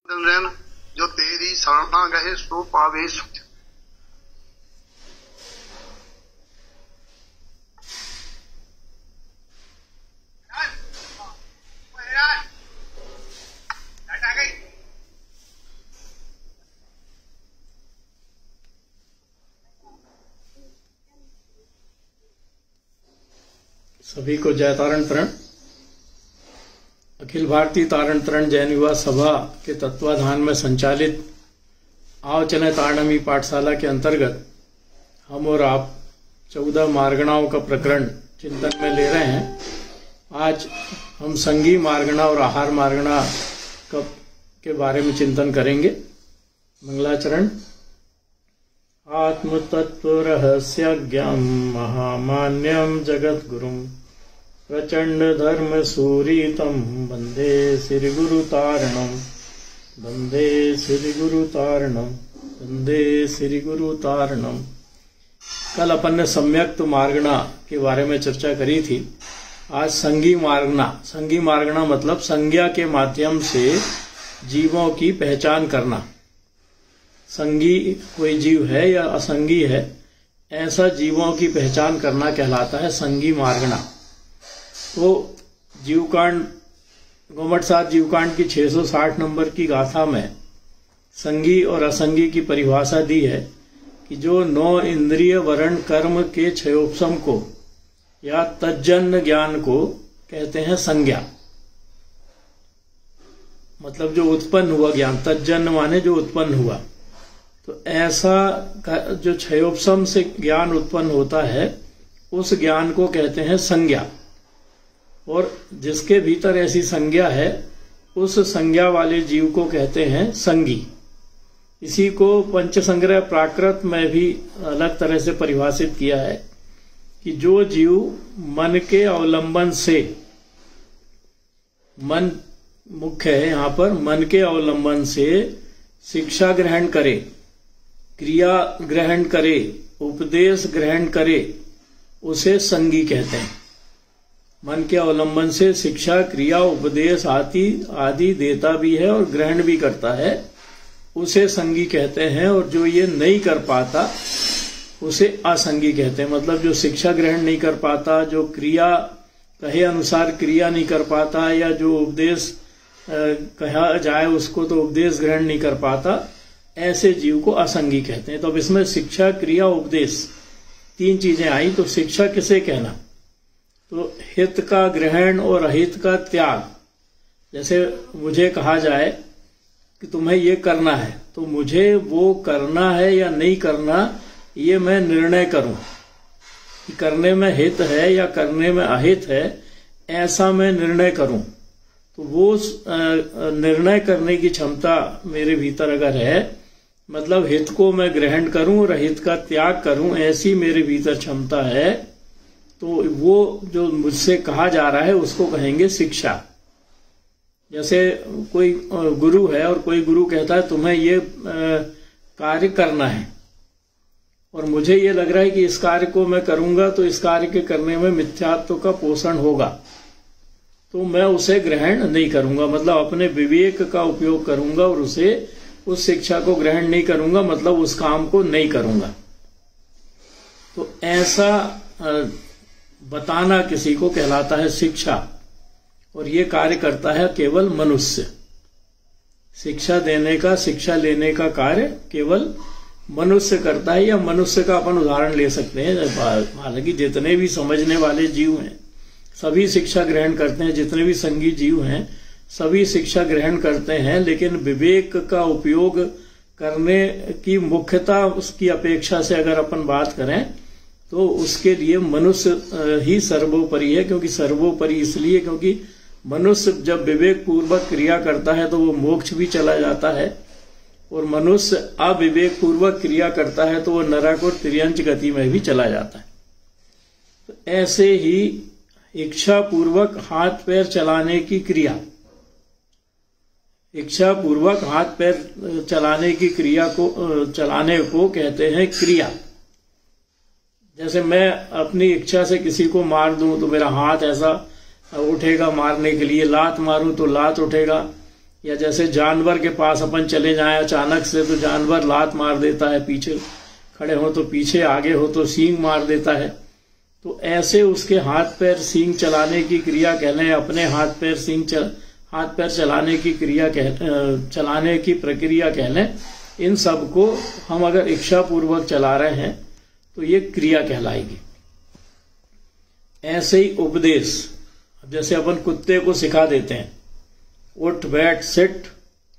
जो तेरी शरणा गए सो पावे सुख। सभी को जय तारण तरण। अखिल भारतीय तारण तरण जैन युवा सभा के तत्वाधान में संचालित आओ चले तारणमी पाठशाला के अंतर्गत हम और आप 14 मार्गणाओं का प्रकरण चिंतन में ले रहे हैं। आज हम संगी मार्गणा और आहार मार्गणा के बारे में चिंतन करेंगे। मंगलाचरण। आत्म तत्व रहस्यज्ञं महामान्यं जगद्गुरुं प्रचंड धर्म सूरीतं वंदे श्री गुरु तारणम वंदे श्री गुरु तारणम वंदे श्री गुरु तारणम। कल अपन ने सम्यक्त मार्गणा के बारे में चर्चा करी थी। आज संगी मार्गणा मतलब संज्ञा के माध्यम से जीवों की पहचान करना। संगी कोई जीव है या असंगी है, ऐसा जीवों की पहचान करना कहलाता है संगी मार्गणा। तो जीवकांड गोमटसार जीवकांड की 660 नंबर की गाथा में संगी और असंगी की परिभाषा दी है कि जो 9 इंद्रिय वर्ण कर्म के क्षयोपशम को या तज्जन्य ज्ञान को कहते हैं संज्ञा। मतलब जो उत्पन्न हुआ ज्ञान, तज्जन्य माने जो उत्पन्न हुआ। तो ऐसा जो क्षयोपशम से ज्ञान उत्पन्न होता है उस ज्ञान को कहते हैं संज्ञा। और जिसके भीतर ऐसी संज्ञा है उस संज्ञा वाले जीव को कहते हैं संगी। इसी को पंचसंग्रह प्राकृत में भी अलग तरह से परिभाषित किया है कि जो जीव मन के अवलंबन से, मन मुख्य है यहाँ पर, मन के अवलंबन से शिक्षा ग्रहण करे, क्रिया ग्रहण करे, उपदेश ग्रहण करे, उसे संगी कहते हैं। मन के अवलंबन से शिक्षा क्रिया उपदेश आदि देता भी है और ग्रहण भी करता है, उसे संगी कहते हैं। और जो ये नहीं कर पाता उसे असंगी कहते हैं। मतलब जो शिक्षा ग्रहण नहीं कर पाता, जो क्रिया कहे अनुसार क्रिया नहीं कर पाता, या जो उपदेश कहा जाए उसको तो उपदेश ग्रहण नहीं कर पाता, ऐसे जीव को असंगी कहते हैं। तो अब इसमें शिक्षा क्रिया उपदेश 3 चीजें आई। तो शिक्षा किसे कहना? तो हित का ग्रहण और अहित का त्याग। जैसे मुझे कहा जाए कि तुम्हें ये करना है, तो मुझे वो करना है या नहीं करना ये मैं निर्णय करूं कि करने में हित है या करने में अहित है, ऐसा मैं निर्णय करूं। तो वो निर्णय करने की क्षमता मेरे भीतर अगर है, मतलब हित को मैं ग्रहण करूं और अहित का त्याग करूं, ऐसी मेरे भीतर क्षमता है, तो वो जो मुझसे कहा जा रहा है उसको कहेंगे शिक्षा। जैसे कोई गुरु है और कोई गुरु कहता है तुम्हें ये कार्य करना है, और मुझे ये लग रहा है कि इस कार्य को मैं करूंगा तो इस कार्य के करने में मिथ्यात्व का पोषण होगा, तो मैं उसे ग्रहण नहीं करूंगा। मतलब अपने विवेक का उपयोग करूंगा और उस शिक्षा को ग्रहण नहीं करूंगा, मतलब उस काम को नहीं करूंगा। तो ऐसा बताना किसी को कहलाता है शिक्षा। और ये कार्य करता है केवल मनुष्य। शिक्षा देने का, शिक्षा लेने का कार्य केवल मनुष्य करता है, या मनुष्य का अपन उदाहरण ले सकते हैं। हालांकि जितने भी समझने वाले जीव हैं सभी शिक्षा ग्रहण करते हैं, जितने भी संगी जीव हैं सभी शिक्षा ग्रहण करते हैं, लेकिन विवेक का उपयोग करने की मुख्यता उसकी अपेक्षा से अगर अपन बात करें तो उसके लिए मनुष्य ही सर्वोपरि है। क्योंकि सर्वोपरि इसलिए क्योंकि मनुष्य जब विवेक पूर्वक क्रिया करता है तो वो मोक्ष भी चला जाता है, और मनुष्य अविवेक पूर्वक क्रिया करता है तो वो नरक और तिर्यंच गति में भी चला जाता है। तो ऐसे ही इच्छा पूर्वक हाथ पैर चलाने की क्रिया, इच्छा पूर्वक हाथ पैर चलाने की क्रिया को चलाने को कहते हैं क्रिया। जैसे मैं अपनी इच्छा से किसी को मार दूं तो मेरा हाथ ऐसा उठेगा मारने के लिए, लात मारूं तो लात उठेगा, या जैसे जानवर के पास अपन चले जाएं अचानक से तो जानवर लात मार देता है, पीछे खड़े हो तो पीछे, आगे हो तो सींग मार देता है। तो ऐसे उसके हाथ पैर सींग चलाने की क्रिया कह लें, अपने हाथ पैर चलाने की क्रिया चलाने की प्रक्रिया कह लें, इन सब को हम अगर इच्छा पूर्वक चला रहे हैं तो ये क्रिया कहलाएगी। ऐसे ही उपदेश, जैसे अपन कुत्ते को सिखा देते हैं उठ बैठ सिट,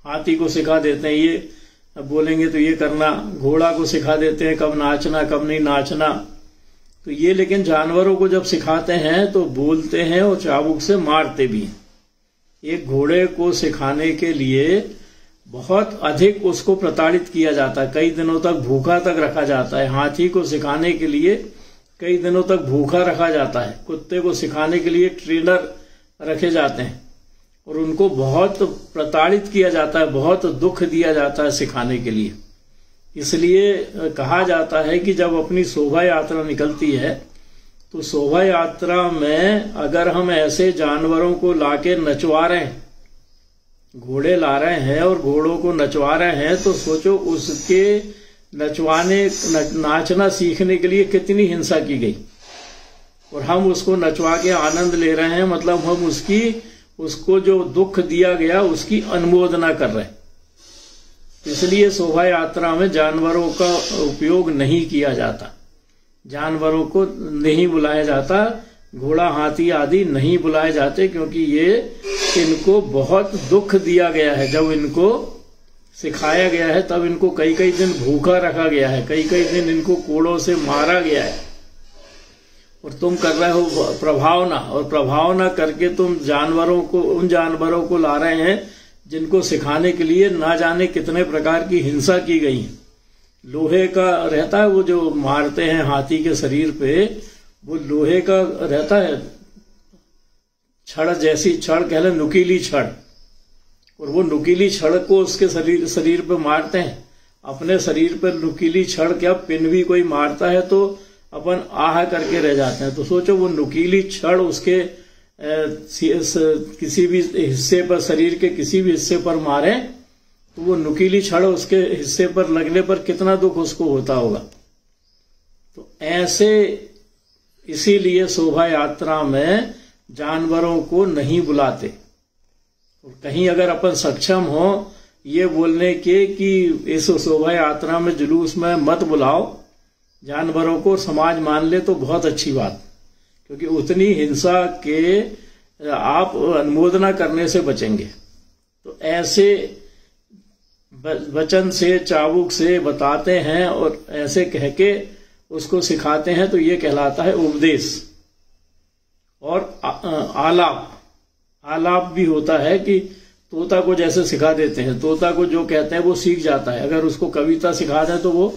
हाथी को सिखा देते हैं ये बोलेंगे तो ये करना, घोड़ा को सिखा देते हैं कब नाचना कब नहीं नाचना। तो ये लेकिन जानवरों को जब सिखाते हैं तो बोलते हैं और चाबुक से मारते भी हैं। एक घोड़े को सिखाने के लिए बहुत अधिक उसको प्रताड़ित किया जाता है, कई दिनों तक भूखा तक रखा जाता है। हाथी को सिखाने के लिए कई दिनों तक भूखा रखा जाता है। कुत्ते को सिखाने के लिए ट्रेनर रखे जाते हैं और उनको बहुत प्रताड़ित किया जाता है, बहुत दुख दिया जाता है सिखाने के लिए। इसलिए कहा जाता है कि जब अपनी शोभा यात्रा निकलती है तो शोभा यात्रा में अगर हम ऐसे जानवरों को लाके नचवा रहे हैं, घोड़े ला रहे हैं और घोड़ों को नचवा रहे हैं, तो सोचो उसके नाचना सीखने के लिए कितनी हिंसा की गई। और हम उसको नचवा के आनंद ले रहे हैं, मतलब हम उसको जो दुख दिया गया उसकी अनुमोदना कर रहे हैं। इसलिए शोभा यात्रा में जानवरों का उपयोग नहीं किया जाता, जानवरों को नहीं बुलाया जाता, घोड़ा हाथी आदि नहीं बुलाए जाते, क्योंकि ये इनको बहुत दुख दिया गया है। जब इनको सिखाया गया है तब इनको कई कई दिन भूखा रखा गया है, कई कई दिन इनको कोड़ों से मारा गया है। और तुम कर रहे हो प्रभावना, और प्रभावना करके तुम उन जानवरों को ला रहे हैं जिनको सिखाने के लिए ना जाने कितने प्रकार की हिंसा की गई है। लोहे का रहता है वो जो मारते हैं हाथी के शरीर पे, वो लोहे का रहता है छड़ जैसी, छड़ कह ले नुकीली छड़, और वो नुकीली छड़ को उसके शरीर पे मारते हैं। अपने शरीर पर नुकीली छड़ क्या, पिन भी कोई मारता है तो अपन आह करके रह जाते हैं। तो सोचो वो नुकीली छड़ उसके किसी भी हिस्से पर, शरीर के किसी भी हिस्से पर मारे तो वो नुकीली छड़ उसके हिस्से पर लगने पर कितना दुख उसको होता होगा। तो ऐसे इसीलिए शोभा यात्रा में जानवरों को नहीं बुलाते। और कहीं अगर अपन सक्षम हो ये बोलने के कि इस शोभा यात्रा में जुलूस में मत बुलाओ जानवरों को, समाज मान ले तो बहुत अच्छी बात, क्योंकि उतनी हिंसा के आप अनुमोदना करने से बचेंगे। तो ऐसे वचन से चाबुक से बताते हैं और ऐसे कह के उसको सिखाते हैं, तो ये कहलाता है उपदेश। और आलाप भी होता है कि तोता को जैसे सिखा देते हैं, तोता को जो कहते हैं वो सीख जाता है। अगर उसको कविता सिखा दें तो वो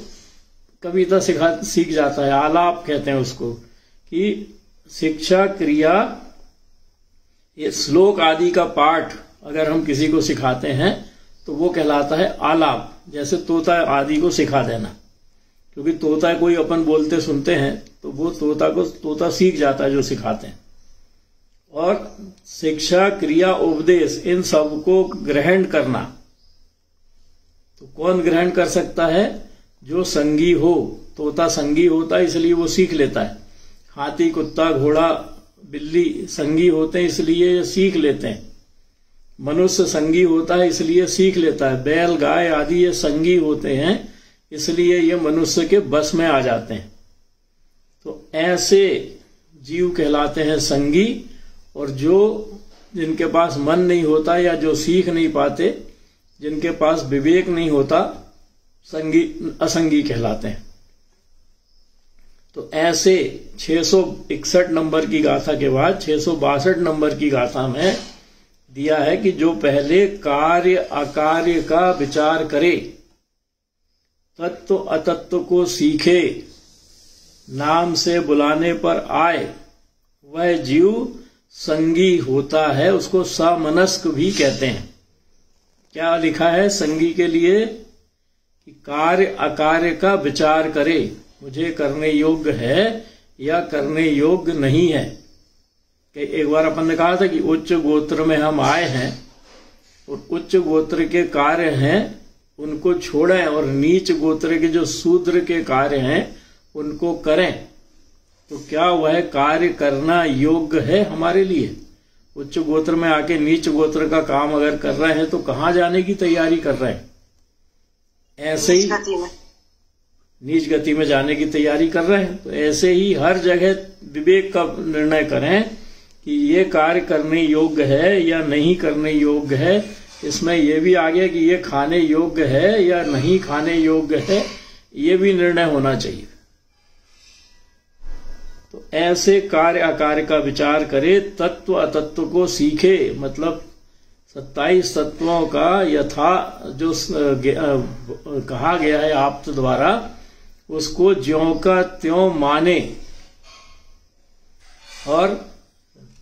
कविता सीख जाता है। आलाप कहते हैं उसको, कि शिक्षा क्रिया, ये श्लोक आदि का पाठ अगर हम किसी को सिखाते हैं तो वो कहलाता है आलाप। जैसे तोता आदि को सिखा देना, क्योंकि तोता कोई अपन बोलते सुनते हैं तो वो तोता सीख जाता है जो सिखाते हैं। और शिक्षा क्रिया उपदेश इन सब को ग्रहण करना, तो कौन ग्रहण कर सकता है? जो संगी हो। तोता संगी होता है इसलिए वो सीख लेता है। हाथी कुत्ता घोड़ा बिल्ली संगी होते हैं इसलिए सीख लेते हैं। मनुष्य संगी होता है इसलिए सीख लेता है। बैल गाय आदि ये संगी होते हैं इसलिए ये मनुष्य के बस में आ जाते हैं। तो ऐसे जीव कहलाते हैं संगी। और जो जिनके पास मन नहीं होता या जो सीख नहीं पाते, जिनके पास विवेक नहीं होता, असंगी कहलाते हैं। तो ऐसे 661 नंबर की गाथा के बाद 662 नंबर की गाथा में दिया है कि जो पहले कार्य अकार्य का विचार करे, तत्व अतत्व को सीखे, नाम से बुलाने पर आए, वह जीव संगी होता है। उसको समनस्क भी कहते हैं। क्या लिखा है संगी के लिए? कि कार्य अकार्य का विचार करे, मुझे करने योग्य है या करने योग्य नहीं है। कि एक बार अपन ने कहा था कि उच्च गोत्र में हम आए हैं और उच्च गोत्र के कार्य हैं उनको छोड़ें और नीच गोत्र के जो शूद्र के कार्य हैं उनको करें, तो क्या वह कार्य करना योग्य है हमारे लिए? उच्च गोत्र में आके नीच गोत्र का काम अगर कर रहे हैं तो कहाँ जाने की तैयारी कर रहे हैं? ऐसे ही नीच गति में जाने की तैयारी कर रहे हैं। तो ऐसे ही हर जगह विवेक का निर्णय करें कि ये कार्य करने योग्य है या नहीं करने योग्य है। इसमें यह भी आ गया कि ये खाने योग्य है या नहीं खाने योग्य है, ये भी निर्णय होना चाहिए। तो ऐसे कार्य अकार्य का विचार करे, तत्व अतत्व को सीखे, मतलब 27 तत्वों का यथा जो कहा गया है आप्त द्वारा उसको ज्यों का त्यों माने और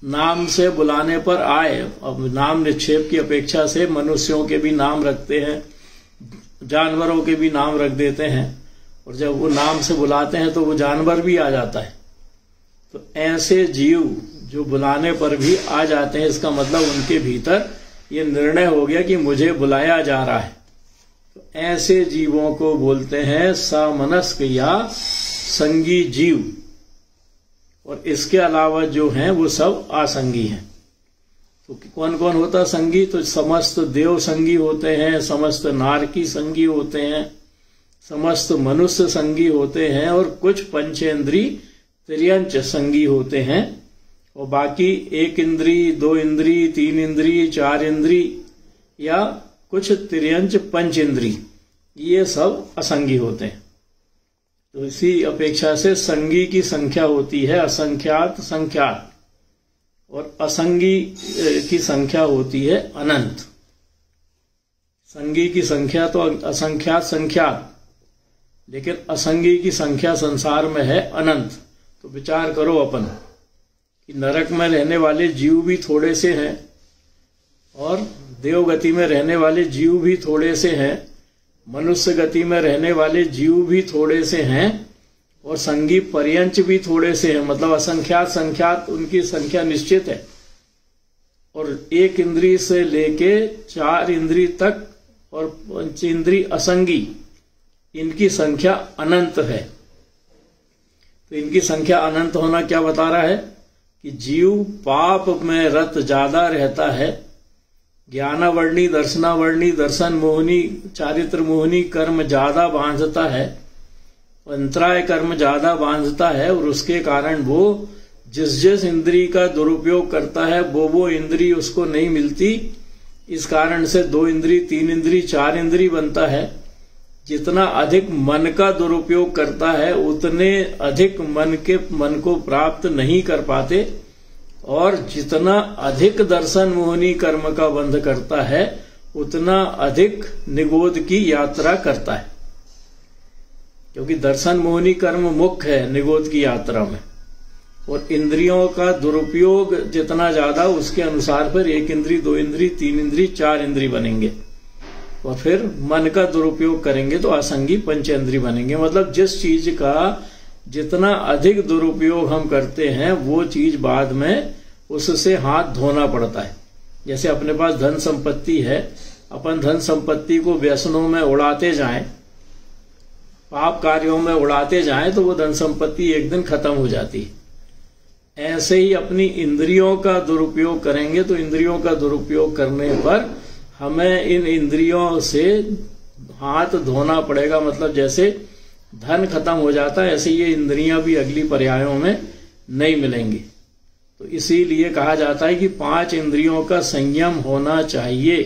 नाम से बुलाने पर आए। अब नाम निक्षेप की अपेक्षा से मनुष्यों के भी नाम रखते हैं, जानवरों के भी नाम रख देते हैं, और जब वो नाम से बुलाते हैं तो वो जानवर भी आ जाता है। तो ऐसे जीव जो बुलाने पर भी आ जाते हैं, इसका मतलब उनके भीतर ये निर्णय हो गया कि मुझे बुलाया जा रहा है। तो ऐसे जीवों को बोलते हैं समनस्क या संगी जीव। और इसके अलावा जो हैं वो सब असंगी हैं। तो कौन कौन होता संगी? तो समस्त देव संगी होते हैं, समस्त नारकी संगी होते हैं, समस्त मनुष्य संगी होते हैं, और कुछ पंचेंद्री त्रियंच संगी होते हैं, और बाकी 1 इंद्री, 2 इंद्री, 3 इंद्री, 4 इंद्री या कुछ त्रियंच पंच इंद्री, ये सब असंगी होते हैं। तो इसी अपेक्षा से संगी की संख्या होती है असंख्यात संख्यात, और असंगी की संख्या होती है अनंत। संगी की संख्या तो असंख्यात संख्यात, लेकिन असंगी की संख्या संसार में है अनंत। तो विचार करो अपन कि नरक में रहने वाले जीव भी थोड़े से हैं और देवगति में रहने वाले जीव भी थोड़े से हैं, मनुष्य गति में रहने वाले जीव भी थोड़े से हैं, और संगी पर्यंच भी थोड़े से हैं। मतलब असंख्यात संख्यात उनकी संख्या निश्चित है, और 1 इंद्री से लेके 4 इंद्री तक और पंचेंद्री असंगी, इनकी संख्या अनंत है। तो इनकी संख्या अनंत होना क्या बता रहा है कि जीव पाप में रत ज्यादा रहता है, ज्ञानावर्णी दर्शनावर्णी दर्शन मोहनी चारित्र मोहनी कर्म ज्यादा बांधता है, अंतराय कर्म ज्यादा बांधता है, और उसके कारण वो जिस इंद्री का दुरुपयोग करता है वो इंद्री उसको नहीं मिलती। इस कारण से 2 इंद्री, 3 इंद्री, 4 इंद्री बनता है। जितना अधिक मन का दुरुपयोग करता है उतने अधिक मन को प्राप्त नहीं कर पाते, और जितना अधिक दर्शन मोहनी कर्म का बंध करता है उतना अधिक निगोद की यात्रा करता है, क्योंकि दर्शन मोहनी कर्म मुख्य है निगोद की यात्रा में। और इंद्रियों का दुरुपयोग जितना ज्यादा उसके अनुसार फिर 1 इंद्री, 2 इंद्री, 3 इंद्री, 4 इंद्री बनेंगे, और फिर मन का दुरुपयोग करेंगे तो असंगी पंचेंद्री बनेंगे। मतलब जिस चीज का जितना अधिक दुरुपयोग हम करते हैं वो चीज बाद में उससे हाथ धोना पड़ता है। जैसे अपने पास धन संपत्ति है, अपन धन संपत्ति को व्यसनों में उड़ाते जाएं, पाप कार्यों में उड़ाते जाएं, तो वो धन संपत्ति एक दिन खत्म हो जाती है। ऐसे ही अपनी इंद्रियों का दुरुपयोग करेंगे तो इंद्रियों का दुरुपयोग करने पर हमें इन इंद्रियों से हाथ धोना पड़ेगा। मतलब जैसे धन खत्म हो जाता है ऐसे ये इंद्रियां भी अगली पर्यायों में नहीं मिलेंगी। तो इसीलिए कहा जाता है कि 5 इंद्रियों का संयम होना चाहिए।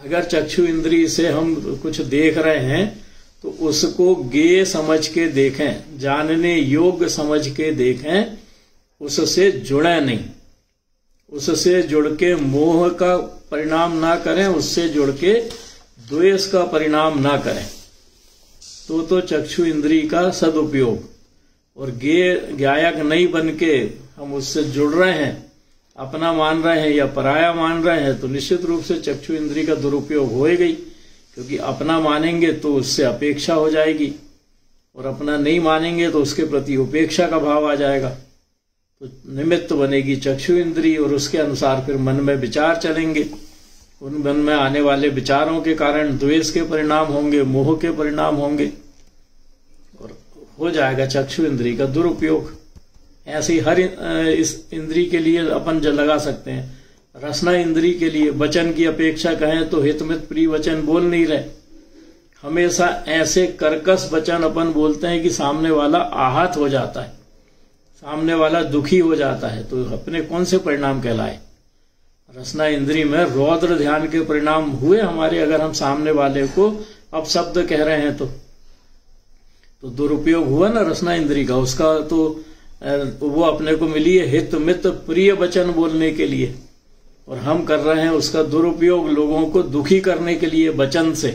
अगर चक्षु इंद्रिय से हम कुछ देख रहे हैं तो उसको ज्ञेय समझ के देखें, जानने योग्य समझ के देखें, उससे जुड़े नहीं। उससे जुड़ के मोह का परिणाम ना करें, उससे जुड़ के द्वेष का परिणाम ना करें। तो चक्षु इंद्रिय का सदुपयोग, और ज्ञायक नहीं बन के हम उससे जुड़ रहे हैं, अपना मान रहे हैं या पराया मान रहे हैं, तो निश्चित रूप से चक्षु इंद्रिय का दुरुपयोग होएगा ही। क्योंकि अपना मानेंगे तो उससे अपेक्षा हो जाएगी, और अपना नहीं मानेंगे तो उसके प्रति उपेक्षा का भाव आ जाएगा। तो निमित्त बनेगी चक्षु इंद्रिय, और उसके अनुसार फिर मन में विचार चलेंगे। उन मन में आने वाले विचारों के कारण द्वेष के परिणाम होंगे, मोह के परिणाम होंगे और हो जाएगा चक्षु इंद्री का दुरुपयोग। ऐसे ही हर इस इंद्री के लिए अपन लगा सकते हैं। रसना इंद्री के लिए वचन की अपेक्षा कहें तो हितमित प्रिय वचन बोल नहीं रहे, हमेशा ऐसे कर्कश वचन अपन बोलते हैं कि सामने वाला आहत हो जाता है, सामने वाला दुखी हो जाता है, तो अपने कौन से परिणाम कहलाए। रसना इंद्री में रौद्र ध्यान के परिणाम हुए हमारे, अगर हम सामने वाले को अपशब्द कह रहे हैं तो दुरुपयोग हुआ ना रसना इंद्री का। उसका तो वो अपने को मिली है हित मित प्रिय वचन बोलने के लिए, और हम कर रहे हैं उसका दुरुपयोग लोगों को दुखी करने के लिए वचन से।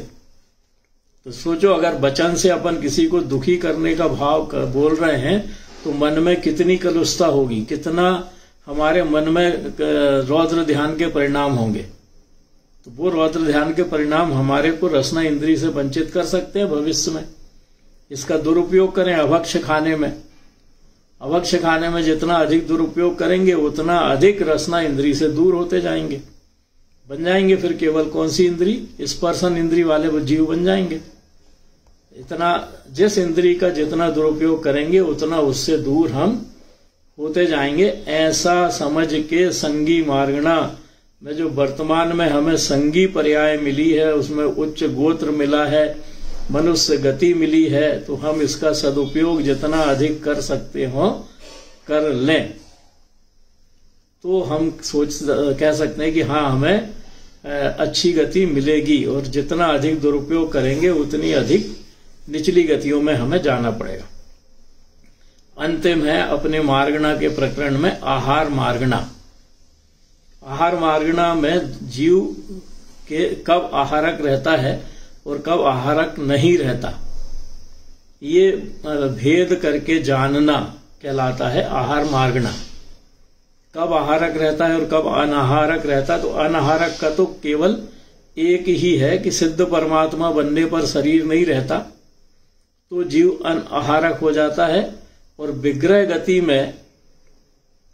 तो सोचो, अगर वचन से अपन किसी को दुखी करने का भाव बोल रहे हैं तो मन में कितनी कलुषता होगी, कितना हमारे मन में रौद्र ध्यान के परिणाम होंगे। तो वो रौद्र ध्यान के परिणाम हमारे को रसना इंद्री से वंचित कर सकते हैं भविष्य में। इसका दुरुपयोग करें अभक्ष खाने में। अभक्ष खाने में जितना अधिक दुरुपयोग करेंगे उतना अधिक रसना इंद्री से दूर होते जाएंगे, बन जाएंगे फिर केवल कौन सी इंद्री, स्पर्शन इंद्री वाले जीव बन जाएंगे। इतना जिस इंद्री का जितना दुरुपयोग करेंगे उतना उससे दूर हम होते जाएंगे। ऐसा समझ के संगी मार्गणा में जो वर्तमान में हमें संगी पर्याय मिली है, उसमें उच्च गोत्र मिला है, मनुष्य गति मिली है, तो हम इसका सदुपयोग जितना अधिक कर सकते हो कर लें, तो हम कह सकते हैं कि हाँ हमें अच्छी गति मिलेगी। और जितना अधिक दुरुपयोग करेंगे उतनी अधिक निचली गतियों में हमें जाना पड़ेगा। अंतिम है अपने मार्गणा के प्रकरण में आहार मार्गणा। आहार मार्गणा में जीव के कब आहारक रहता है और कब आहारक नहीं रहता, ये भेद करके जानना कहलाता है आहार मार्गणा। कब आहारक रहता है और कब अनाहारक रहता है, तो अनाहारक का तो केवल एक ही है कि सिद्ध परमात्मा बनने पर शरीर नहीं रहता, तो जीव अनाहारक हो जाता है। और विग्रह गति में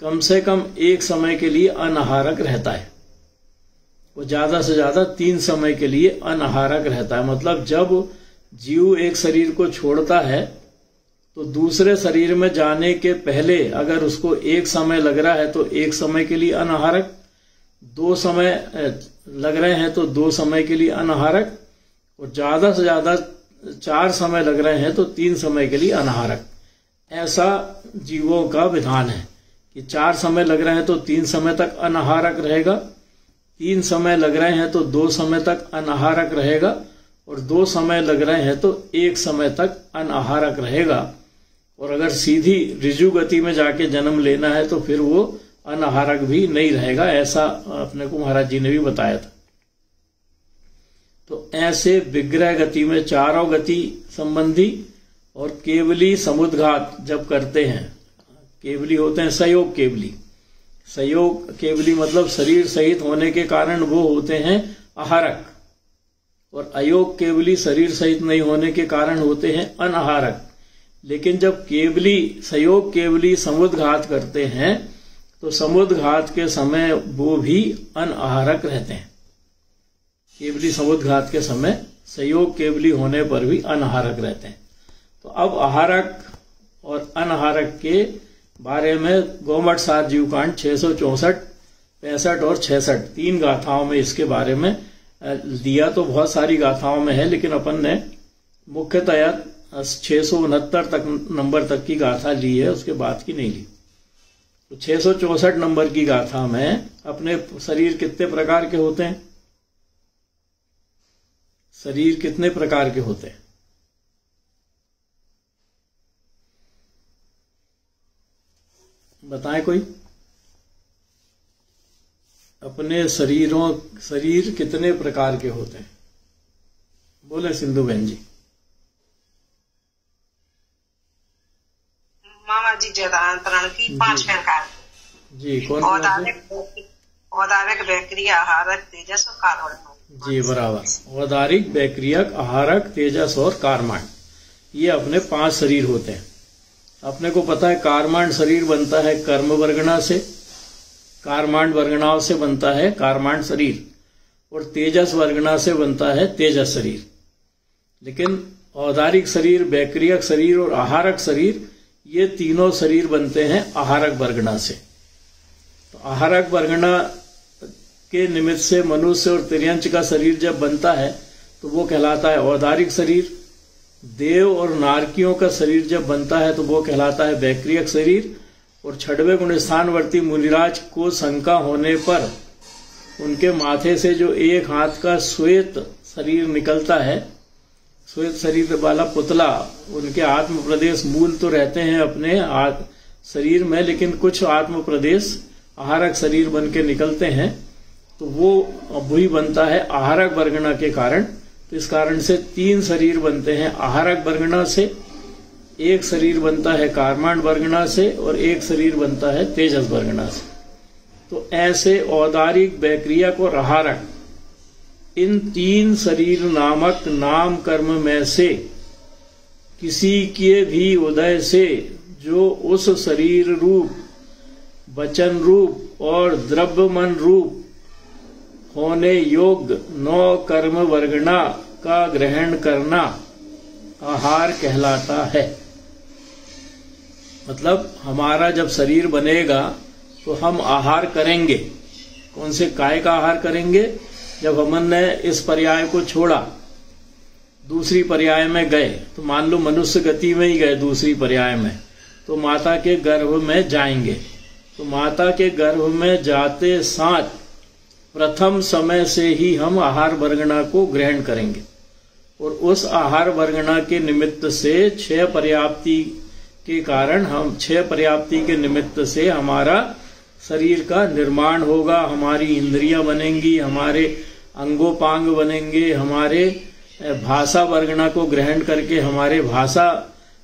कम से कम एक समय के लिए अनाहारक रहता है, वो ज्यादा से ज्यादा 3 समय के लिए अनाहारक रहता है। मतलब जब जीव एक शरीर को छोड़ता है तो दूसरे शरीर में जाने के पहले अगर उसको एक समय लग रहा है तो 1 समय के लिए अनाहारक, 2 समय लग रहे हैं तो 2 समय के लिए अनाहारक, और ज्यादा से ज्यादा 4 समय लग रहे हैं तो 3 समय के लिए अनाहारक। ऐसा जीवों का विधान है कि 4 समय लग रहे हैं तो 3 समय तक अनाहारक रहेगा, 3 समय लग रहे हैं तो 2 समय तक अनाहारक रहेगा, और 2 समय लग रहे हैं तो 1 समय तक अनाहारक रहेगा। और अगर सीधी ऋजु गति में जाके जन्म लेना है तो फिर वो अनाहारक भी नहीं रहेगा, ऐसा अपने को महाराज जी ने भी बताया था। तो ऐसे विग्रह गति में चारों गति संबंधी और केवली समुद्घात जब करते हैं, केवली होते हैं सहयोग केवली। सहयोग केवली मतलब शरीर सहित होने के कारण वो होते हैं आहारक, और अयोग केवली शरीर सहित नहीं होने के कारण होते हैं अनाहारक। लेकिन जब केवली सहयोग केवली समुद्घात करते हैं तो समुद्घात के समय वो भी अनाहारक रहते हैं। केवली समुद्घात के समय सहयोग केवली होने पर भी अनाहारक रहते हैं। तो अब आहारक और अनाहारक के बारे में गोमठ सार जीवकांड 664, 65 और 66 3 गाथाओं में इसके बारे में दिया। तो बहुत सारी गाथाओं में है, लेकिन अपन ने मुख्यतया 669 तक नंबर तक की गाथा ली है, उसके बाद की नहीं ली। तो 664 नंबर की गाथा में अपने शरीर कितने प्रकार के होते हैं, शरीर कितने प्रकार के होते हैं, बताएं कोई। अपने शरीर कितने प्रकार के होते हैं, बोले सिंधु बहन जी। मामा जी जदांतरण की 5 प्रकार जी, कौन औदारिक, बैक्रिया, आहारक, तेजस और कार्माण। जी बराबर, औदारिक, बैक्रियक, आहारक, तेजस और कार्माण, ये अपने 5 शरीर होते हैं। अपने को पता है कार्माण शरीर बनता है कर्म वर्गणा से, कार्माण वर्गणाओं से बनता है कार्माण शरीर, और तेजस वर्गना से बनता है तेजस शरीर। लेकिन औदारिक शरीर, बैक्रियक शरीर और आहारक शरीर, ये तीनों शरीर बनते हैं आहारक वर्गना से। तो आहारक वर्गना के निमित्त से मनुष्य और तिर्यंच का शरीर जब बनता है तो वो कहलाता है औदारिक शरीर। देव और नारकियों का शरीर जब बनता है तो वो कहलाता है बैक्रियक शरीर। और छठवें गुणस्थानवर्ती मुनिराज को शंका होने पर उनके माथे से जो एक हाथ का श्वेत शरीर निकलता है, श्वेत शरीर वाला पुतला, उनके आत्म प्रदेश मूल तो रहते हैं अपने शरीर में, लेकिन कुछ आत्म प्रदेश आहारक शरीर बन के निकलते हैं, तो वो वही बनता है आहारक वर्गना के कारण। तो इस कारण से 3 शरीर बनते हैं आहारक वर्गना से, एक शरीर बनता है कार्माण वर्गना से और एक शरीर बनता है तेजस वर्गना से। तो ऐसे औदारिक, बैक्रियक और आहारक, इन 3 शरीर नामक नाम कर्म में से किसी के भी उदय से जो उस शरीर रूप, वचन रूप और द्रव्य मन रूप होने योग्य 9 कर्म वर्गना का ग्रहण करना आहार कहलाता है। मतलब हमारा जब शरीर बनेगा तो हम आहार करेंगे। कौन से काय का आहार करेंगे? जब हमने इस पर्याय को छोड़ा, दूसरी पर्याय में गए, तो मान लो मनुष्य गति में ही गए दूसरी पर्याय में, तो माता के गर्भ में जाएंगे। तो माता के गर्भ में जाते साथ प्रथम समय से ही हम आहार वर्गना को ग्रहण करेंगे और उस आहार वर्गना के निमित्त से 6 पर्याप्ति के कारण, हम 6 पर्याप्ति के निमित्त से हमारा शरीर का निर्माण होगा, हमारी इंद्रियां बनेंगी, हमारे अंगोपांग बनेंगे, हमारे भाषा वर्गना को ग्रहण करके हमारे भाषा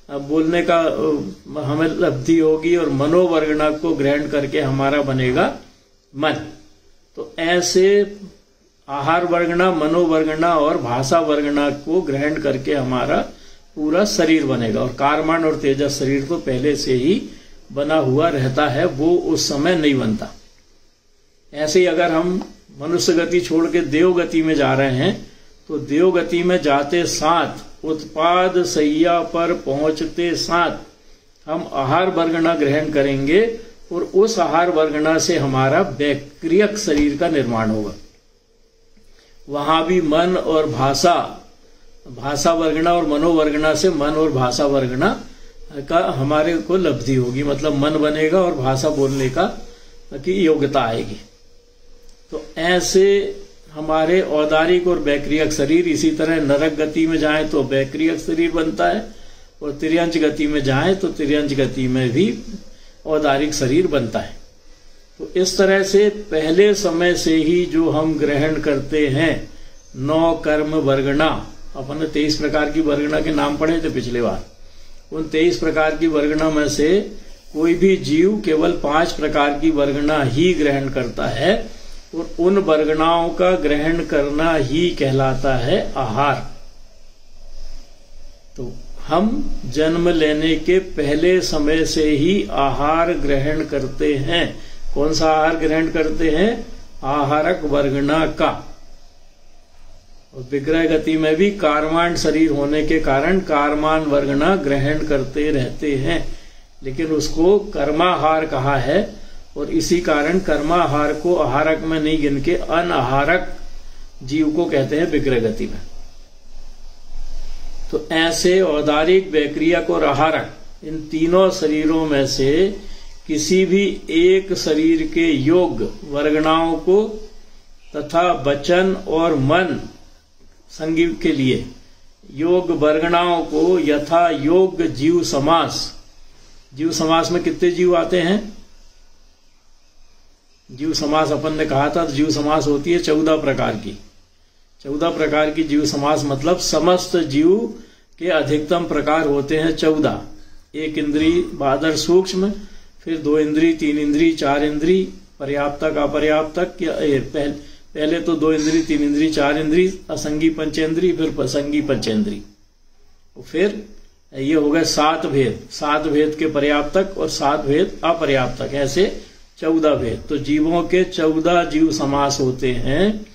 बोलने का हमें लब्धि होगी और मनोवर्गना को ग्रहण करके हमारा बनेगा मन। तो ऐसे आहार वर्गना, मनोवर्गना और भाषा वर्गना को ग्रहण करके हमारा पूरा शरीर बनेगा। और कार्माण और तेजस शरीर तो पहले से ही बना हुआ रहता है, वो उस समय नहीं बनता। ऐसे ही अगर हम मनुष्य गति छोड़ के देव गति में जा रहे हैं तो देव गति में जाते साथ, उत्पाद सैया पर पहुंचते साथ हम आहार वर्गना ग्रहण करेंगे और उस आहार वर्गना से हमारा बैक्रियक शरीर का निर्माण होगा। वहां भी मन और भाषा, भाषा वर्गना और मनोवर्गना से मन और भाषा वर्गना का हमारे को लब्धि होगी, मतलब मन बनेगा और भाषा बोलने का की योग्यता आएगी। तो ऐसे हमारे औदारिक और बैक्रियक शरीर, इसी तरह नरक गति में जाएं तो बैक्रियक शरीर बनता है और तिर्यंच गति में जाएं तो तिर्यंच गति में भी औदारिक शरीर बनता है। तो इस तरह से पहले समय से ही जो हम ग्रहण करते हैं 9 कर्म वर्गना, अपन ने 23 प्रकार की वर्गना के नाम पढ़े थे पिछले बार, उन 23 प्रकार की वर्गना में से कोई भी जीव केवल 5 प्रकार की वर्गना ही ग्रहण करता है और उन वर्गनाओं का ग्रहण करना ही कहलाता है आहार। तो हम जन्म लेने के पहले समय से ही आहार ग्रहण करते हैं। कौन सा आहार ग्रहण करते हैं? आहारक वर्गना का। और विग्रह गति में भी कार्माण शरीर होने के कारण कार्मान वर्गना ग्रहण करते रहते हैं, लेकिन उसको कर्माहार कहा है और इसी कारण कर्माहार को आहारक में नहीं गिन के अनाहारक जीव को कहते हैं विग्रह गति में। तो ऐसे औदारिक, बैक्रियक और आहारक, इन तीनों शरीरों में से किसी भी एक शरीर के योग वर्गनाओं को तथा वचन और मन संगी के लिए योग वर्गनाओं को यथा योग जीव समास। जीव समास में कितने जीव आते हैं? जीव समास अपन ने कहा था, जीव समास होती है 14 प्रकार की। 14 प्रकार की जीव समास मतलब समस्त जीव के अधिकतम प्रकार होते हैं 14। एक इंद्री, बादर सूक्ष्म, फिर 2 इंद्री, 3 इंद्री, 4 इंद्री, पर्याप्तक, अपर्याप्तक, पहले तो 2 इंद्री, 3 इंद्री, 4 इंद्री, असंगी पंचेंद्री, फिर संगी पंचेंद्री, फिर ये हो गए 7 भेद। 7 भेद के पर्याप्तक और 7 भेद अपर्याप्तक, ऐसे 14 भेद। तो जीवों के 14 जीव समास होते हैं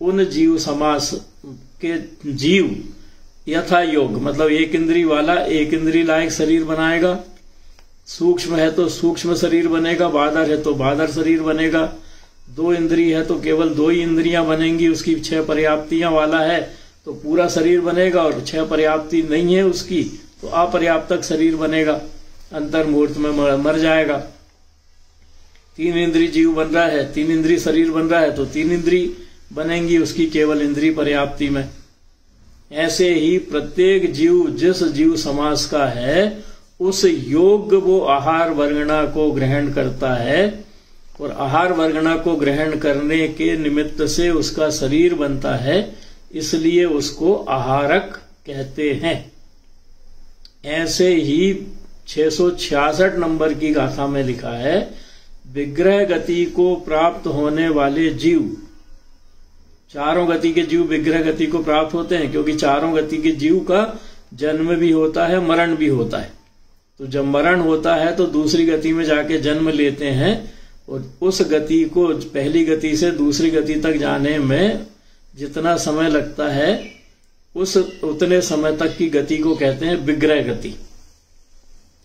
उन जीव समास के जीव यथा योग, मतलब एक इंद्री वाला एक इंद्री लायक शरीर बनाएगा, सूक्ष्म है तो सूक्ष्म शरीर बनेगा, बादर है तो बादर शरीर बनेगा, 2 इंद्री है तो केवल 2 ही इंद्रियां बनेंगी, उसकी 6 पर्याप्तियां वाला है तो पूरा शरीर बनेगा, और 6 पर्याप्ति नहीं है उसकी तो अपर्याप्तक शरीर बनेगा, अंतर मुहूर्त में मर जाएगा। 3 इंद्री जीव बन रहा है, 3 इंद्री शरीर बन रहा है तो 3 इंद्री बनेंगी उसकी केवल इंद्री पर्याप्ति में। ऐसे ही प्रत्येक जीव जिस जीव समास का है उस योग्य वो आहार वर्गणा को ग्रहण करता है, और आहार वर्गणा को ग्रहण करने के निमित्त से उसका शरीर बनता है, इसलिए उसको आहारक कहते हैं। ऐसे ही 666 नंबर की गाथा में लिखा है, विग्रह गति को प्राप्त होने वाले जीव, चारों गति के जीव विग्रह गति को प्राप्त होते हैं, क्योंकि चारों गति के जीव का जन्म भी होता है मरण भी होता है। तो जब मरण होता है तो दूसरी गति में जाके जन्म लेते हैं, और उस गति को पहली गति से दूसरी गति तक जाने में जितना समय लगता है उस उतने समय तक की गति को कहते हैं विग्रह गति।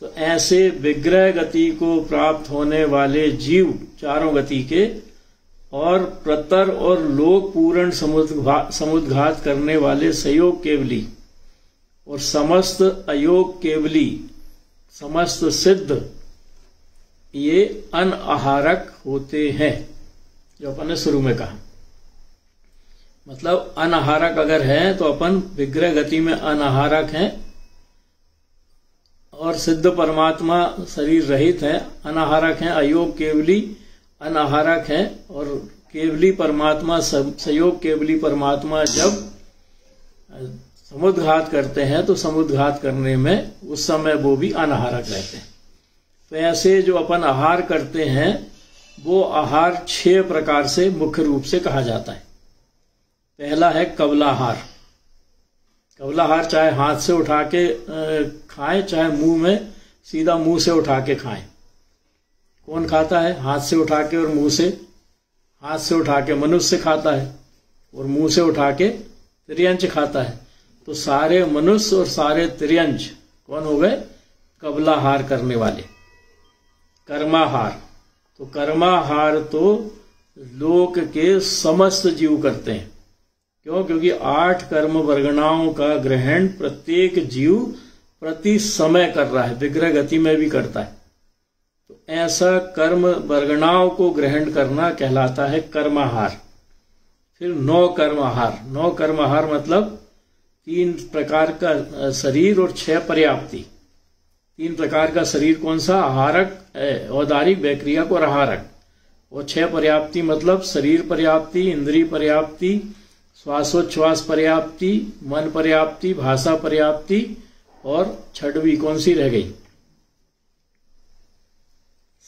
तो ऐसे विग्रह गति को प्राप्त होने वाले जीव चारों गति के, और प्रतर और लोक पूर्ण समुद्घात करने वाले संयोग केवली और समस्त अयोग केवली समस्त सिद्ध, ये अनआहारक होते हैं, जो अपन ने शुरू में कहा। मतलब अनआहारक अगर है तो अपन विग्रह गति में अनआहारक हैं, और सिद्ध परमात्मा शरीर रहित है अनाहारक हैं, अयोग केवली अनाहारक है, और केवली परमात्मा संयोग केवली परमात्मा जब समुद्घात करते हैं तो समुद्घात करने में उस समय वो भी अनाहारक रहते हैं। तो ऐसे जो अपन आहार करते हैं वो आहार 6 प्रकार से मुख्य रूप से कहा जाता है। पहला है कवलाहार। कवलाहार चाहे हाथ से उठा के खाएं, चाहे मुंह में सीधा मुंह से उठा के खाएं। कौन खाता है? हाथ से उठा के और मुंह से। हाथ से उठा के मनुष्य खाता है और मुंह से उठा के तिर्यंच खाता है। तो सारे मनुष्य और सारे तिर्यंच कौन हो गए? कवलाहार करने वाले। कर्माहार, तो कर्माहार तो लोक के समस्त जीव करते हैं। क्यों? क्योंकि 8 कर्म वर्गणाओं का ग्रहण प्रत्येक जीव प्रति समय कर रहा है, विग्रह गति में भी करता है। तो ऐसा कर्म वर्गणाओं को ग्रहण करना कहलाता है कर्माहार। फिर 9 कर्माहार। 9 कर्माहार मतलब 3 प्रकार का शरीर और 6 पर्याप्ति। 3 प्रकार का शरीर कौन सा? आहारक, औदारिक, वैक्रियक और आहारक। और 6 पर्याप्ति मतलब शरीर पर्याप्ति, इंद्रिय पर्याप्ति, श्वासोच्छ्वास पर्याप्ति, मन पर्याप्ति, भाषा पर्याप्ति, और 6वीं कौन सी रह गई?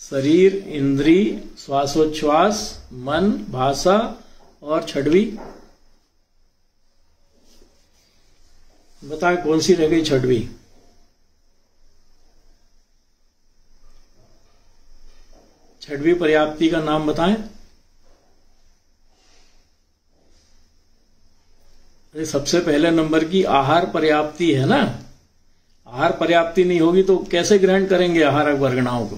शरीर, इंद्रिय, श्वासोच्छ्वास, मन, भाषा, और 6वीं बताएं कौन सी रह गई? 6वीं 6वीं पर्याप्ति का नाम बताएं। सबसे पहले नंबर की आहार पर्याप्ति है ना। आहार पर्याप्ति नहीं होगी तो कैसे ग्रहण करेंगे आहारक वर्गणाओं को?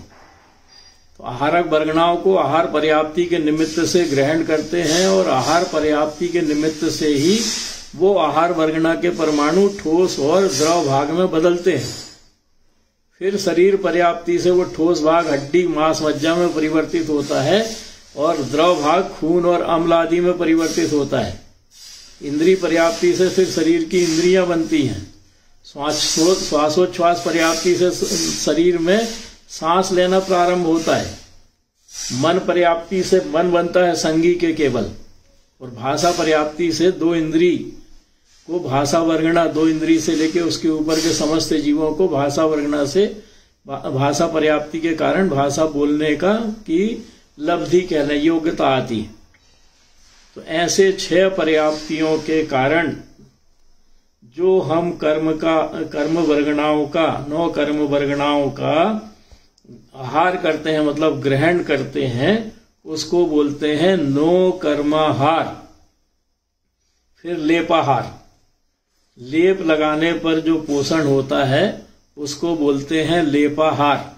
तो आहारक वर्गणाओं को आहार पर्याप्ति के निमित्त से ग्रहण करते हैं, और आहार पर्याप्ति के निमित्त से ही वो आहार वर्गणा के परमाणु ठोस और द्रव भाग में बदलते हैं। फिर शरीर पर्याप्ति से वो ठोस भाग हड्डी, मांस, मज्जा में परिवर्तित होता है, और द्रव भाग खून और अम्ल आदि में परिवर्तित होता है। इंद्रिय पर्याप्ति से फिर शरीर की इंद्रियां बनती हैं। श्वासोच्छ्वास पर्याप्ति से शरीर में सांस लेना प्रारंभ होता है। मन पर्याप्ति से मन बनता है संगी के केवल, और भाषा पर्याप्ति से 2 इंद्रिय को भाषा वर्गणा, 2 इंद्रिय से लेके उसके ऊपर के समस्त जीवों को भाषा वर्गणा से भाषा पर्याप्ति के कारण भाषा बोलने का की लब्धि कहने योग्यता आती है। तो ऐसे 6 पर्याप्तियों के कारण जो हम कर्म वर्गणाओं का 9 कर्म वर्गणाओं का आहार करते हैं, मतलब ग्रहण करते हैं, उसको बोलते हैं 9 कर्माहार। फिर लेपाहार, लेप लगाने पर जो पोषण होता है उसको बोलते हैं लेपाहार।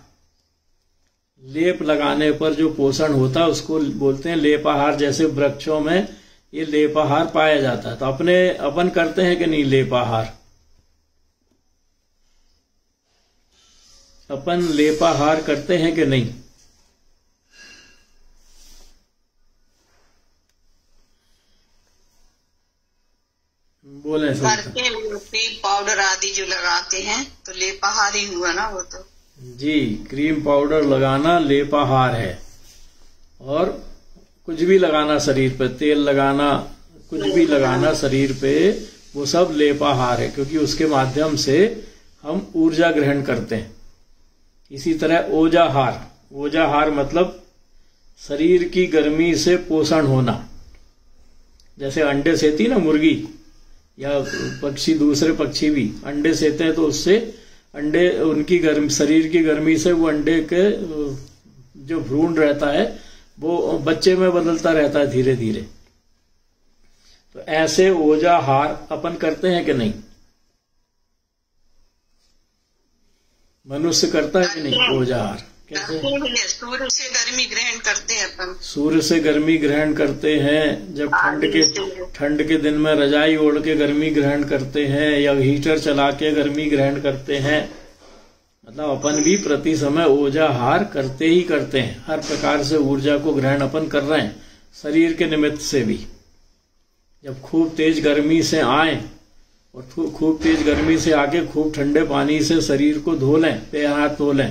लेप लगाने पर जो पोषण होता है उसको बोलते हैं लेपाहार। जैसे वृक्षों में ये लेपाहार पाया जाता है। तो अपन करते हैं कि नहीं लेपाहार? अपन लेपाहार करते हैं कि नहीं? बोले करके क्रीम पाउडर आदि जो लगाते हैं तो लेपाहार ही हुआ ना वो तो। जी, क्रीम पाउडर लगाना लेपाहार है। और कुछ भी लगाना शरीर पे, तेल लगाना, कुछ भी लगाना शरीर पे, वो सब लेपाहार है, क्योंकि उसके माध्यम से हम ऊर्जा ग्रहण करते हैं। इसी तरह ओजाहार, ओजाहार मतलब शरीर की गर्मी से पोषण होना। जैसे अंडे सेती ना मुर्गी या पक्षी, दूसरे पक्षी भी अंडे सेते हैं, तो उससे अंडे, उनकी गर्मी, शरीर की गर्मी से वो अंडे के जो भ्रूण रहता है वो बच्चे में बदलता रहता है धीरे धीरे। तो ऐसे ओजाहार अपन करते हैं कि नहीं? मनुष्य करता है कि नहीं ओजाहार? कैसे? सूर्य से गर्मी ग्रहण करते हैं अपन। सूर्य से गर्मी ग्रहण करते हैं। जब ठंड के दिन में रजाई ओढ़ के गर्मी ग्रहण करते हैं, या हीटर चला के गर्मी ग्रहण करते हैं। मतलब अपन भी प्रति समय ओजाहार करते ही करते हैं। हर प्रकार से ऊर्जा को ग्रहण अपन कर रहे हैं, शरीर के निमित्त से भी। जब खूब तेज गर्मी से आए और खूब तेज गर्मी से आके खूब ठंडे पानी से शरीर को धो लें, पैर हाथ धो लें,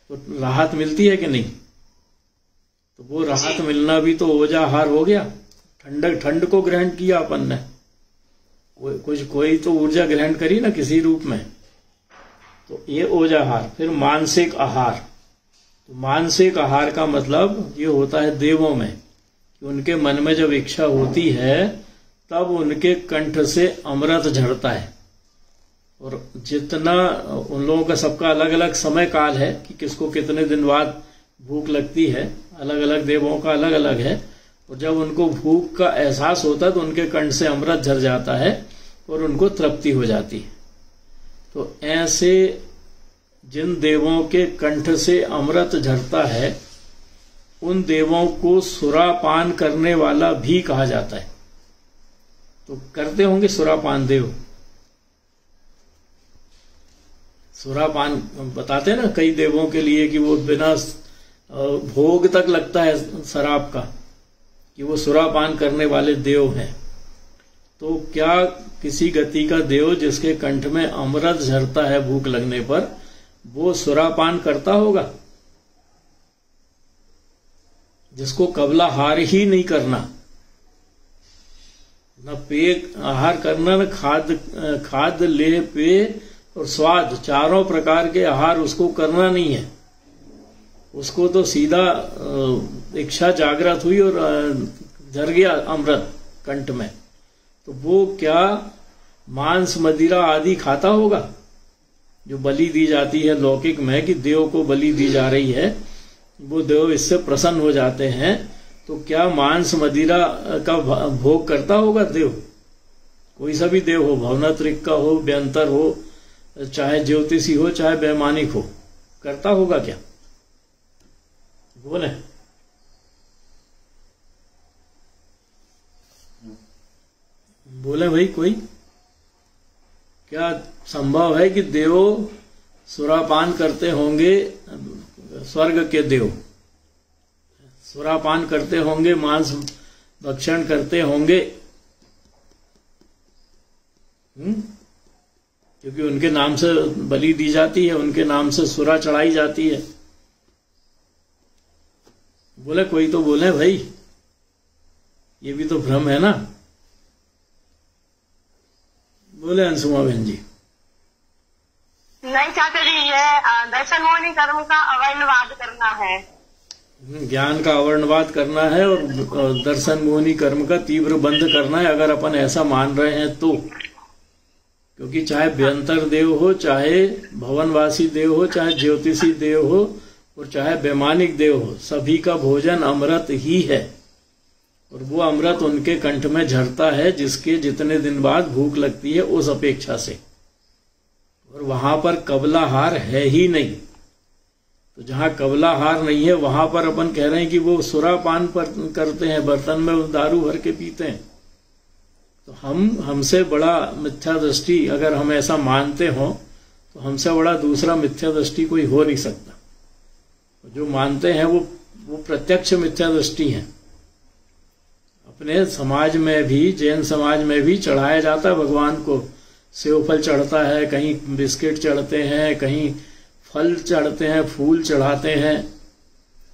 तो राहत मिलती है कि नहीं? तो वो राहत मिलना भी तो ओजाहार हो गया। ठंड को ग्रहण किया अपन ने, कोई तो ऊर्जा ग्रहण करी ना किसी रूप में। तो ये ओजाहार। फिर मानसिक आहार। तो मानसिक आहार का मतलब ये होता है देवों में, कि उनके मन में जब इच्छा होती है तब उनके कंठ से अमृत झड़ता है। और जितना उन लोगों का, सबका अलग अलग समय काल है कि किसको कितने दिन बाद भूख लगती है, अलग अलग देवों का अलग अलग है। और जब उनको भूख का एहसास होता है तो उनके कंठ से अमृत झर जाता है और उनको तृप्ति हो जाती है। तो ऐसे जिन देवों के कंठ से अमृत झरता है उन देवों को सुरापान करने वाला भी कहा जाता है। तो करते होंगे सुरापान देव। सुरापान बताते हैं ना कई देवों के लिए कि वो बिना भोग तक लगता है शराब का, कि वो सुरापान करने वाले देव हैं। तो क्या किसी गति का देव जिसके कंठ में अमृत झरता है भूख लगने पर, वो सुरापान करता होगा? जिसको कबला हार ही नहीं करना, न पेय आहार करना, न खाद्य लेह पेय और स्वाद, चारों प्रकार के आहार उसको करना नहीं है। उसको तो सीधा इच्छा जागृत हुई और झर गया अमृत कंठ में, तो वो क्या मांस मदिरा आदि खाता होगा? जो बलि दी जाती है लौकिक में, कि देव को बलि दी जा रही है, वो देव इससे प्रसन्न हो जाते हैं, तो क्या मांस मदिरा का भोग करता होगा देव? कोई सा भी देव हो, भवनात्रिक का हो, व्यंतर हो, चाहे ज्योतिषी हो, चाहे वैमानिक हो, करता होगा क्या? बोले बोले भाई कोई? क्या संभव है कि देव सुरापान करते होंगे? स्वर्ग के देव सुरापान करते होंगे, मांस भक्षण करते होंगे, क्योंकि उनके नाम से बलि दी जाती है, उनके नाम से सुरा चढ़ाई जाती है। बोले कोई तो बोले भाई, ये भी तो भ्रम है ना। बोले अंशुमा बहन जी। नहीं चाचा जी, ये दर्शन मोहिनी कर्म का अवर्णवाद करना है। ज्ञान का अवर्णवाद करना है और दर्शन मोहिनी कर्म का तीव्र बंध करना है, अगर अपन ऐसा मान रहे हैं तो। क्योंकि चाहे व्यंतर देव हो, चाहे भवनवासी देव हो, चाहे ज्योतिषी देव हो और चाहे वैमानिक देव हो, सभी का भोजन अमृत ही है। और वो अमृत उनके कंठ में झरता है जिसके जितने दिन बाद भूख लगती है उस अपेक्षा से। और वहां पर कबलाहार है ही नहीं। तो जहां कबलाहार नहीं है वहां पर अपन कह रहे हैं कि वो सुरापान पर करते हैं, बर्तन में दारू भर के पीते हैं। तो हमसे बड़ा मिथ्या दृष्टि अगर हम ऐसा मानते हो तो हमसे बड़ा दूसरा मिथ्या दृष्टि कोई हो नहीं सकता। जो मानते हैं वो प्रत्यक्ष मिथ्या दृष्टि है। अपने समाज में भी, जैन समाज में भी चढ़ाया जाता है भगवान को, सेव फल चढ़ता है, कहीं बिस्किट चढ़ते हैं, कहीं फल चढ़ते हैं, फूल चढ़ाते हैं।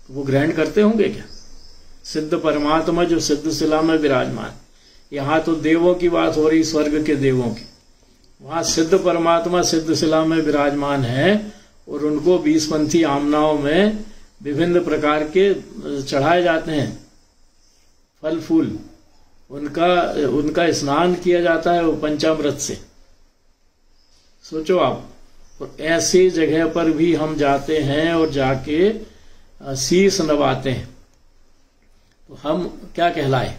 वो ग्रहण करते होंगे क्या? सिद्ध परमात्मा जो सिद्ध शिला में विराजमान, यहाँ तो देवों की बात हो रही, स्वर्ग के देवों की। वहां सिद्ध परमात्मा सिद्ध शिला में विराजमान है और उनको 20पंथी आमनाओं में विभिन्न प्रकार के चढ़ाए जाते हैं फल फूल। उनका स्नान किया जाता है वो पंचामृत से। सोचो आप, और ऐसी जगह पर भी हम जाते हैं और जाके शीश नवाते हैं, तो हम क्या कहलाए?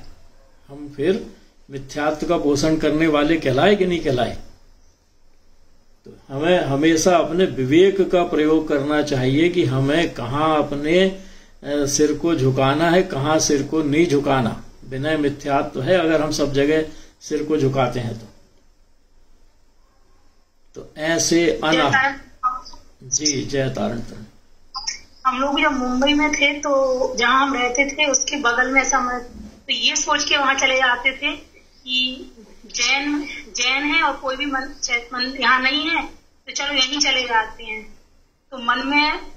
हम फिर मिथ्यात्व का पोषण करने वाले कहलाए कि नहीं कहलाए? तो हमें हमेशा अपने विवेक का प्रयोग करना चाहिए कि हमें कहाँ अपने सिर को झुकाना है, कहाँ सिर को नहीं झुकाना। विनय मिथ्यात्व है अगर हम सब जगह सिर को झुकाते हैं तो ऐसे जी जय तारण तारण। हम लोग जब मुंबई में थे तो जहाँ हम रहते थे उसके बगल में ऐसा तो ये सोच के वहां चले जाते थे कि जैन है और कोई भी मन यहाँ नहीं है तो चलो यहीं चले जाते हैं। तो मन में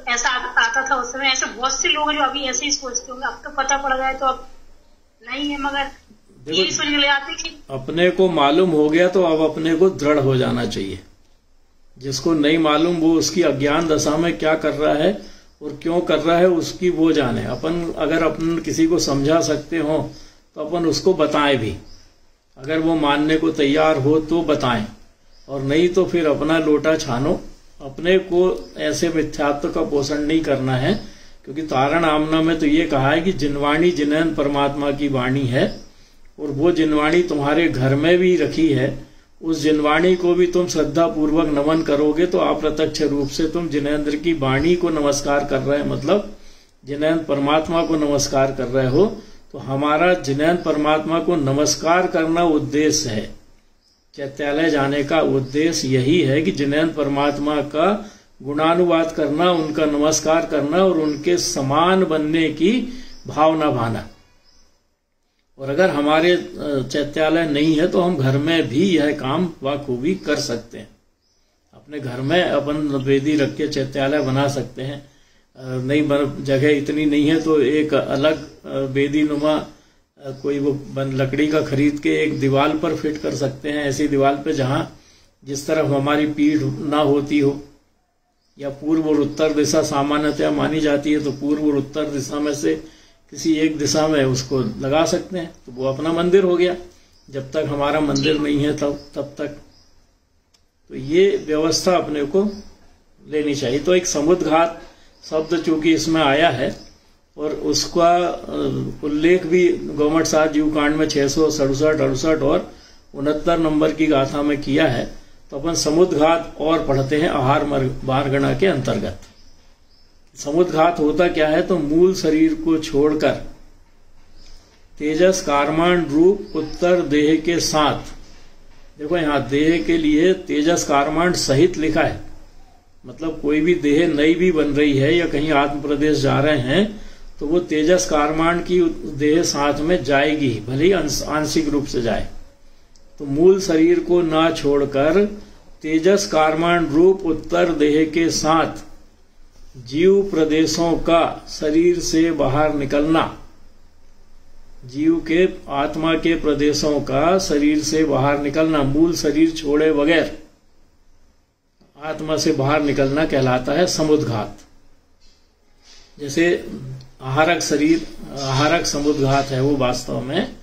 ऐसा आता था उस समय। ऐसे बहुत से लोग जो अभी ऐसे ही सोचते होंगे, अब तो पता पड़ गया तो अब नहीं है, मगर ये सोच के ले आते कि अपने को मालूम हो गया तो अब अपने को दृढ़ हो जाना चाहिए। जिसको नहीं मालूम वो उसकी अज्ञान दशा में क्या कर रहा है और क्यों कर रहा है उसकी वो जाने। अगर अपन किसी को समझा सकते हो तो अपन उसको बताएं भी, अगर वो मानने को तैयार हो तो बताएं, और नहीं तो फिर अपना लोटा छानो। अपने को ऐसे मिथ्यात्व का पोषण नहीं करना है, क्योंकि तारण आमना में तो ये कहा है कि जिनवाणी जिनैन परमात्मा की वाणी है, और वो जिनवाणी तुम्हारे घर में भी रखी है। उस जिनवाणी को भी तुम श्रद्धा पूर्वक नमन करोगे तो अप्रत्यक्ष रूप से तुम जिनेंद्र की वाणी को नमस्कार कर रहे हैं, मतलब जिनेंद्र परमात्मा को नमस्कार कर रहे हो। तो हमारा जिनेंद्र परमात्मा को नमस्कार करना उद्देश्य है। चैत्यालय जाने का उद्देश्य यही है कि जिनेंद्र परमात्मा का गुणानुवाद करना, उनका नमस्कार करना और उनके समान बनने की भावना भाना। और अगर हमारे चैत्यालय नहीं है तो हम घर में भी यह काम बखूबी कर सकते हैं। अपने घर में अपन वेदी रख के चैत्यालय बना सकते हैं। नहीं जगह इतनी नहीं है तो एक अलग वेदी नुमा कोई वो लकड़ी का खरीद के एक दीवार पर फिट कर सकते हैं। ऐसी दीवार पे जहां जिस तरफ हमारी पीठ ना होती हो, या पूर्व और उत्तर दिशा सामान्यतया मानी जाती है, तो पूर्व और उत्तर दिशा में से किसी एक दिशा में उसको लगा सकते हैं, तो वो अपना मंदिर हो गया। जब तक हमारा मंदिर नहीं है तब तक तो ये व्यवस्था अपने को लेनी चाहिए। तो एक समुद्घात शब्द चूंकि इसमें आया है और उसका उल्लेख भी गौमठ साहब जीव कांड में 667, 68 और 69 नंबर की गाथा में किया है। तो अपन समुद्घात और पढ़ते हैं आहार मार्गणा के अंतर्गत। समुद्घात होता क्या है? तो मूल शरीर को छोड़कर तेजस कार्माण रूप उत्तर देह के साथ, देखो यहाँ देह के लिए तेजस कार्माण सहित लिखा है, मतलब कोई भी देह नई भी बन रही है या कहीं आत्म प्रदेश जा रहे हैं तो वो तेजस कार्माण की देह साथ में जाएगी, भले ही आंशिक रूप से जाए। तो मूल शरीर को ना छोड़कर तेजस कार्माण रूप उत्तर देह के साथ जीव प्रदेशों का शरीर से बाहर निकलना, जीव के आत्मा के प्रदेशों का शरीर से बाहर निकलना, मूल शरीर छोड़े बगैर आत्मा से बाहर निकलना कहलाता है समुद्घात। जैसे आहारक शरीर आहारक समुद्घात है वो वास्तव में।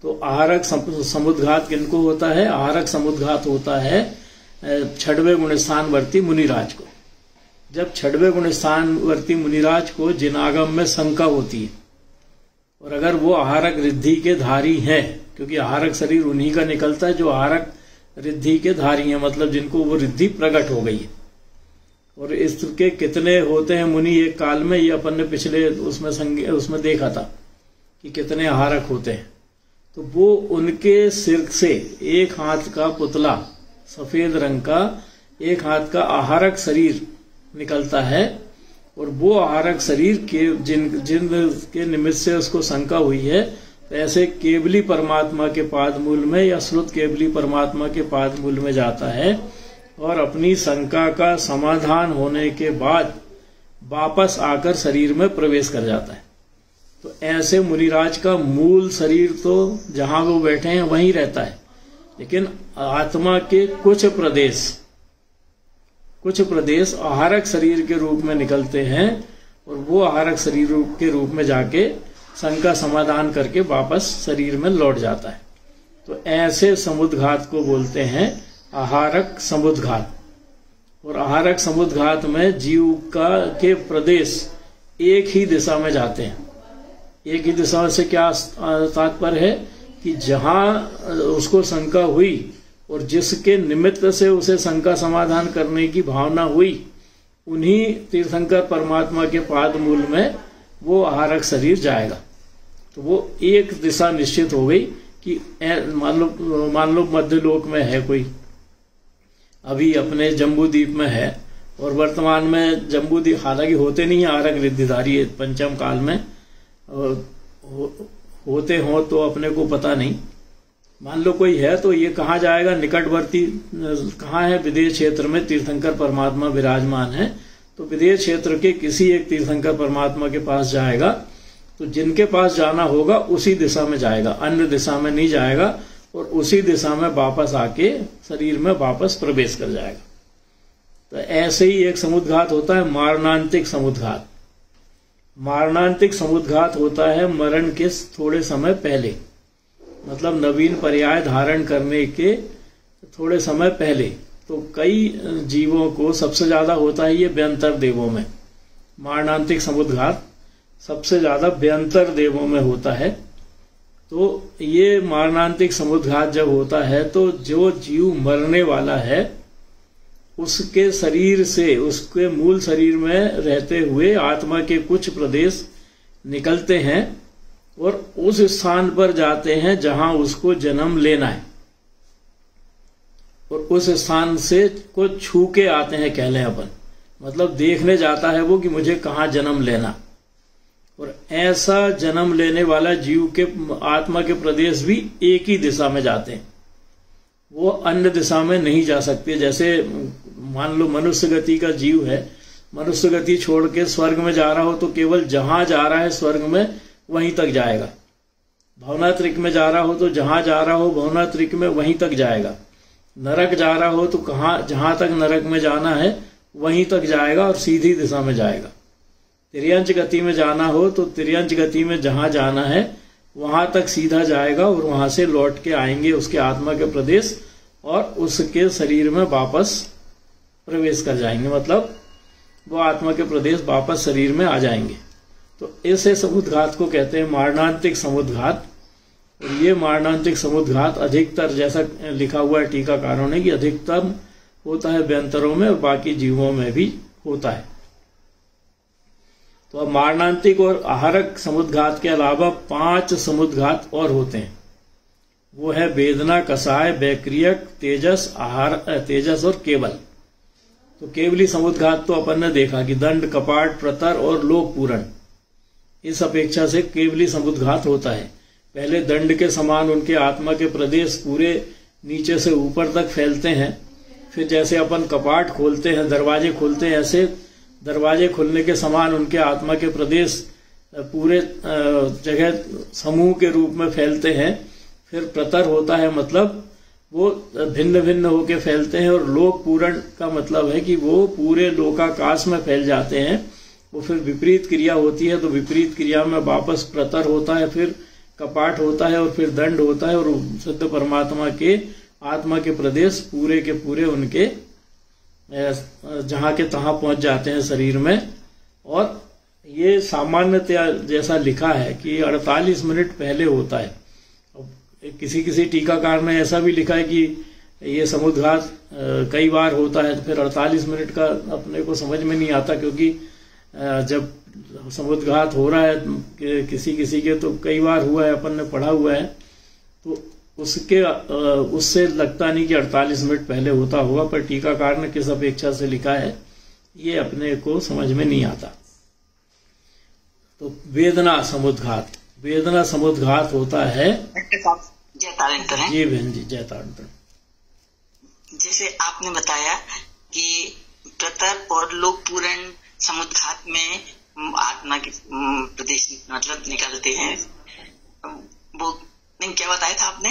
तो आहारक समुद्घात किनको होता है? आहारक समुद्घात होता है 6वें गुणस्थानवर्ती मुनिराज को। जब 6वें गुणस्थानवर्ती मुनिराज को जिनागम में शंका होती है और अगर वो आहारक रिद्धि के धारी हैं, क्योंकि आहारक शरीर उन्हीं का निकलता है जो आहारक रिद्धि के धारी हैं, मतलब जिनको वो रिद्धि प्रकट हो गई है। और इसके कितने होते हैं मुनि एक काल में, ये अपन ने पिछले उसमें देखा था कि कितने आहारक होते हैं। तो वो उनके सिर से एक हाथ का पुतला सफेद रंग का एक हाथ का आहारक शरीर निकलता है, और वो आहारक शरीर के जिन के निमित्त से उसको शंका हुई है, तो ऐसे केवली परमात्मा के पाद मूल में या श्रुत केवली परमात्मा के पाद मूल में जाता है और अपनी शंका का समाधान होने के बाद वापस आकर शरीर में प्रवेश कर जाता है। तो ऐसे मुनिराज का मूल शरीर तो जहां वो बैठे हैं वहीं रहता है, लेकिन आत्मा के कुछ प्रदेश आहारक शरीर के रूप में निकलते हैं, और वो आहारक शरीर के रूप में जाके शंका समाधान करके वापस शरीर में लौट जाता है। तो ऐसे समुद्घात को बोलते हैं आहारक समुद्घात। और आहारक समुद्घात में जीव के प्रदेश एक ही दिशा में जाते हैं। एक ही दिशा से क्या तात्पर्य है कि जहां उसको शंका हुई और जिसके निमित्त से उसे शंका समाधान करने की भावना हुई, उन्हीं तीर्थंकर परमात्मा के पाद मूल में वो आहारक शरीर जाएगा। तो वो एक दिशा निश्चित हो गई कि मान लो मध्य लोक में है कोई, अभी अपने जम्बू द्वीप में है, और वर्तमान में जम्बू द्वीप हालांकि होते नहीं है आहारक रिद्धिधारी पंचम काल में, होते हो तो अपने को पता नहीं। मान लो कोई है तो ये कहाँ जाएगा, निकटवर्ती कहाँ है, विदेश क्षेत्र में तीर्थंकर परमात्मा विराजमान है, तो विदेश क्षेत्र के किसी एक तीर्थंकर परमात्मा के पास जाएगा। तो जिनके पास जाना होगा उसी दिशा में जाएगा, अन्य दिशा में नहीं जाएगा, और उसी दिशा में वापस आके शरीर में वापस प्रवेश कर जाएगा। तो ऐसे ही एक समुद्घात होता है मारणांतिक समुद्घात। मारणांतिक समुद्घात होता है मरण के थोड़े समय पहले, मतलब नवीन पर्याय धारण करने के थोड़े समय पहले। तो कई जीवों को सबसे ज्यादा होता है ये व्यंतर देवों में। मारणांतिक समुद्घात सबसे ज्यादा व्यंतर देवों में होता है। तो ये मारणांतिक समुद्घात जब होता है तो जो जीव मरने वाला है उसके शरीर से, उसके मूल शरीर में रहते हुए आत्मा के कुछ प्रदेश निकलते हैं और उस स्थान पर जाते हैं जहां उसको जन्म लेना है, और उस स्थान से को छू के आते हैं, कह लें अपन, मतलब देखने जाता है वो कि मुझे कहाँ जन्म लेना। और ऐसा जन्म लेने वाला जीव के आत्मा के प्रदेश भी एक ही दिशा में जाते हैं, वो अन्य दिशा में नहीं जा सकते। जैसे मान लो मनुष्य गति का जीव है, मनुष्य गति छोड़ के स्वर्ग में जा रहा हो तो केवल जहां जा रहा है स्वर्ग में वहीं तक जाएगा। भवनात्रिक में जा रहा हो तो जहां जा रहा हो भवनात्रिक में वहीं तक जाएगा। नरक जा रहा हो तो जहां तक नरक में जाना है वहीं तक जाएगा और सीधी दिशा में जाएगा। तिर्यंच गति में जाना हो तो तिर्यंच गति में जहां जाना है वहां तक सीधा जाएगा, और वहां से लौट के आएंगे उसके आत्मा के प्रदेश और उसके शरीर में वापस प्रवेश कर जाएंगे, मतलब वो आत्मा के प्रदेश वापस शरीर में आ जाएंगे। तो ऐसे समुद्घात को कहते हैं मारणांतिक समुद्घात। और ये मारणांतिक समुद्घात अधिकतर, जैसा लिखा हुआ है टीकाकारों ने, कि अधिकतम होता है व्यंतरों में और बाकी जीवों में भी होता है। तो अब मारणांतिक और आहारक समुद्घात के अलावा 5 समुद्घात और होते हैं। वो है वेदना, कषाय, वैक्रियक, तेजस, तेजस और केवल। तो केवली समुद्घात तो अपन ने देखा कि दंड, कपाट, प्रतर और लोक पूरण, इस अपेक्षा से केवली समुद्घात होता है। पहले दंड के समान उनके आत्मा के प्रदेश पूरे नीचे से ऊपर तक फैलते हैं, फिर जैसे अपन कपाट खोलते हैं, दरवाजे खोलते हैं, ऐसे दरवाजे खुलने के समान उनके आत्मा के प्रदेश पूरे जगह समूह के रूप में फैलते हैं। फिर प्रतर होता है, मतलब वो भिन्न भिन्न होके फैलते हैं। और लोक पूरण का मतलब है कि वो पूरे लोकाकाश में फैल जाते हैं। वो फिर विपरीत क्रिया होती है तो विपरीत क्रिया में वापस प्रतर होता है, फिर कपाट होता है और फिर दंड होता है, और शुद्ध परमात्मा के आत्मा के प्रदेश पूरे के पूरे उनके जहां के तहां पहुंच जाते हैं शरीर में। और ये सामान्यतया जैसा लिखा है कि 48 मिनट पहले होता है। किसी किसी टीकाकार ने ऐसा भी लिखा है कि ये समुद्घात कई बार होता है, तो फिर 48 मिनट का अपने को समझ में नहीं आता, क्योंकि जब समुद्घात हो रहा है किसी किसी के, तो कई बार हुआ है, अपन ने पढ़ा हुआ है, तो उससे लगता नहीं कि 48 मिनट पहले होता होगा, पर टीकाकार ने किस अपेक्षा से लिखा है ये अपने को समझ में नहीं आता। तो वेदना समुद्घात होता है। जी बहन जी, जय तारण। जैसे आपने बताया कि प्रतर और लोक पूरण समुद्घात में आत्मा के प्रदेश मतलब निकलते हैं, वो नहीं क्या बताया था आपने?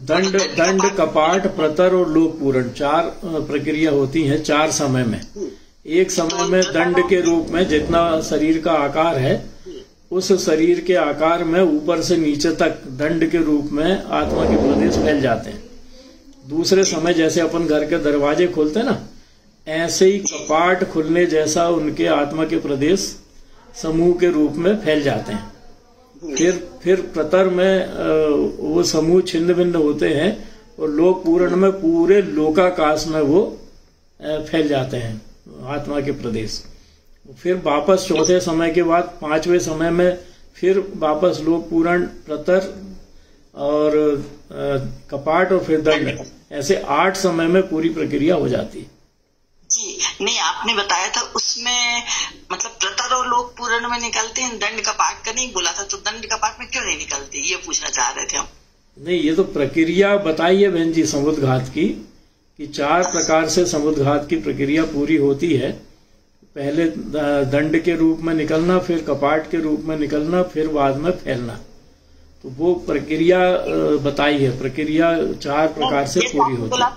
दंड कपाट प्रतर और लोक पूरण 4 प्रक्रिया होती हैं 4 समय में। एक समय में दंड के रूप में जितना शरीर का आकार है उस शरीर के आकार में ऊपर से नीचे तक दंड के रूप में आत्मा के प्रदेश फैल जाते हैं। दूसरे समय जैसे अपन घर के दरवाजे खोलते हैं ना, ऐसे ही कपाट खुलने जैसा उनके आत्मा के प्रदेश समूह के रूप में फैल जाते हैं। फिर प्रतर में वो समूह छिन्न भिन्न होते हैं और लोक पूर्ण में पूरे लोकाकाश में वो फैल जाते हैं आत्मा के प्रदेश। फिर वापस चौथे समय के बाद 5वें समय में फिर वापस लोक पूर्ण, प्रतर और कपाट और फिर दंड, ऐसे 8 समय में पूरी प्रक्रिया हो जाती है। जी नहीं, आपने बताया था उसमें मतलब प्रतर और लोक पूर्ण में निकलते हैं, दंड कपाट का नहीं बोला था, तो दंड कपाट में क्यों नहीं निकलते ये पूछना चाह रहे थे हम। नहीं, ये तो प्रक्रिया बताई है बहन जी समुद्घात की, कि 4 प्रकार से समुद्घात की प्रक्रिया पूरी होती है। पहले दंड के रूप में निकलना, फिर कपाट के रूप में निकलना, फिर बाद में फैलना। तो वो प्रक्रिया बताई है, प्रक्रिया 4 प्रकार से पूरी होती है।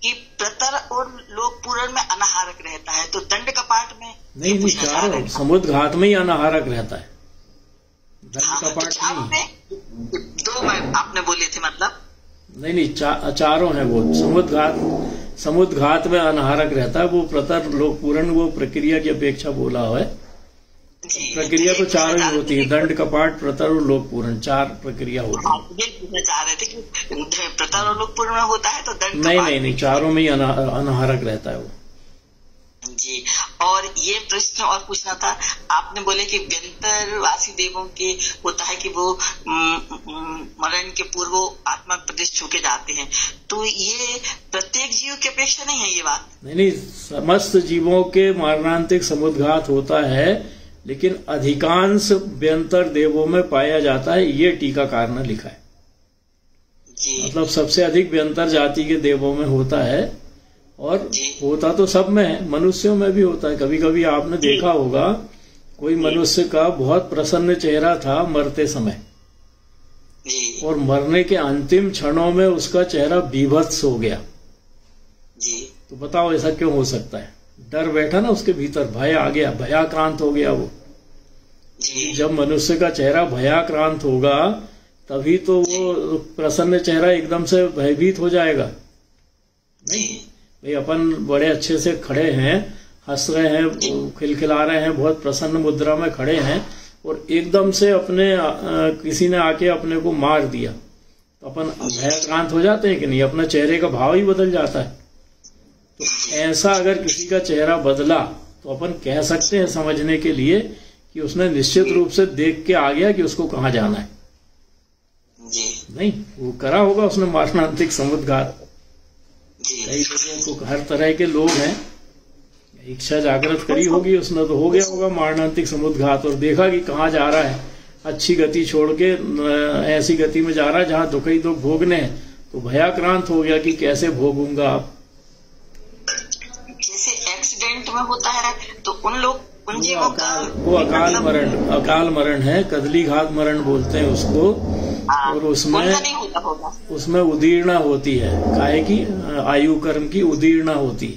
कि प्रतर और लोक पूर्ण में अनाहारक रहता है, तो दंड कपाट में नहीं, 4 समुद्घात में ही अनाहारक रहता है, दंड कपाट नहीं। 2 में आपने बोले थे मतलब नहीं, 4 है वो। समुद्घात में अनाहारक रहता है, वो प्रतर लोक पूर्ण वो प्रक्रिया की अपेक्षा बोला है। प्रक्रिया तो 4 ही होती है, दंड कपाट प्रतर और लोक पूर्ण 4 प्रक्रिया होती है। ये पूछना चाह रहे थे कि प्रतर और लोक पूर्ण में होता है तो दंड नहीं, 4 में ही अनाहारक रहता है वो। जी, और ये प्रश्न और पूछना था, आपने बोले कि व्यंतरवासी देवों के होता है कि वो मरण के पूर्व आत्मा प्रदेश छू के जाते हैं, तो ये प्रत्येक जीव की अपेक्षा नहीं है ये बात? नहीं, समस्त जीवों के मरणांतिक समुद्घात होता है, लेकिन अधिकांश व्यंतर देवों में पाया जाता है, ये टीकाकार ने लिखा है। मतलब सबसे अधिक व्यंतर जाति के देवों में होता है, और होता तो सब में है, मनुष्यों में भी होता है। कभी कभी आपने देखा होगा कोई मनुष्य का बहुत प्रसन्न चेहरा था मरते समय, और मरने के अंतिम क्षणों में उसका चेहरा बीभत्स हो गया। तो बताओ ऐसा क्यों हो सकता है? डर बैठा ना उसके भीतर, भय आ गया, भयाक्रांत हो गया वो। जब मनुष्य का चेहरा भयाक्रांत होगा तभी तो वो प्रसन्न चेहरा एकदम से भयभीत हो जाएगा। नहीं भाई, अपन बड़े अच्छे से खड़े हैं, हंस रहे हैं, खिलखिला रहे हैं, बहुत प्रसन्न मुद्रा में खड़े हैं, और एकदम से अपने किसी ने आके अपने को मार दिया, तो अपन भयाक्रांत हो जाते हैं कि नहीं? अपना चेहरे का भाव ही बदल जाता है। तो ऐसा अगर किसी का चेहरा बदला तो अपन कह सकते हैं समझने के लिए कि उसने निश्चित रूप से देख के आ गया कि उसको कहाँ जाना है। नहीं, वो करा होगा उसने मरणांतिक समुद्घात। कई लोगों को, हर तरह के लोग हैं, इच्छा जागृत करी होगी उसने, तो हो गया होगा मरणांतिक समुद्घात, और देखा कि कहाँ जा रहा है, अच्छी गति छोड़ के ऐसी गति में जा रहा है जहाँ दुख ही दुख भोगने हैं, तो भयाक्रांत हो गया कि कैसे भोगूंगा आप। जैसे एक्सीडेंट में होता है तो उन लोग उन जीवों का वो अकाल मरण है, कदली घात मरण बोलते हैं उसको। और उसमें उदीर्णा होती है, काहे की आयु कर्म की उदीर्णा होती,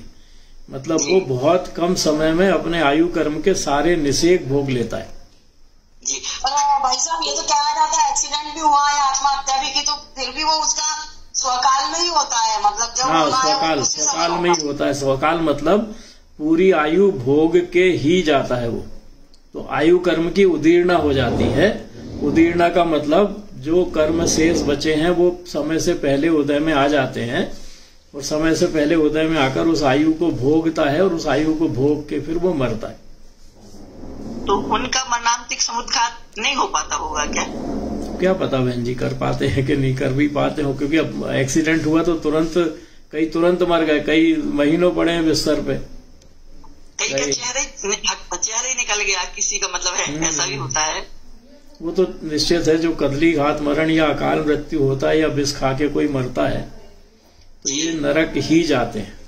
मतलब वो बहुत कम समय में अपने आयु कर्म के सारे निषेक भोग लेता है। जी, और भाई साहब ये तो कहा जाता है एक्सीडेंट भी हुआ है, आत्महत्या भी की, तो फिर भी वो उसका स्वकाल में ही होता है, मतलब जब स्वकाल में ही होता है। स्वकाल मतलब पूरी आयु भोग के ही जाता है वो। तो आयु कर्म की उदीर्णा हो जाती है। उदीर्णा का मतलब जो कर्म शेष बचे हैं वो समय से पहले उदय में आ जाते हैं, और समय से पहले उदय में आकर उस आयु को भोगता है, और उस आयु को भोग के फिर वो मरता है। तो उनका मरणांतिक समुद्घात नहीं हो पाता होगा क्या पता बहन जी, कर पाते हैं कि नहीं कर भी पाते हो, क्योंकि अब एक्सीडेंट हुआ तो कई तुरंत मर गए, कई महीनों पड़े हैं बिस्तर पे, कई का चेहरे निकल गया किसी का, मतलब है ऐसा भी होता है। वो तो निश्चित है, जो कदली घात मरण या अकाल मृत्यु होता है या विष खा के कोई मरता है तो ये नरक ही जाते हैं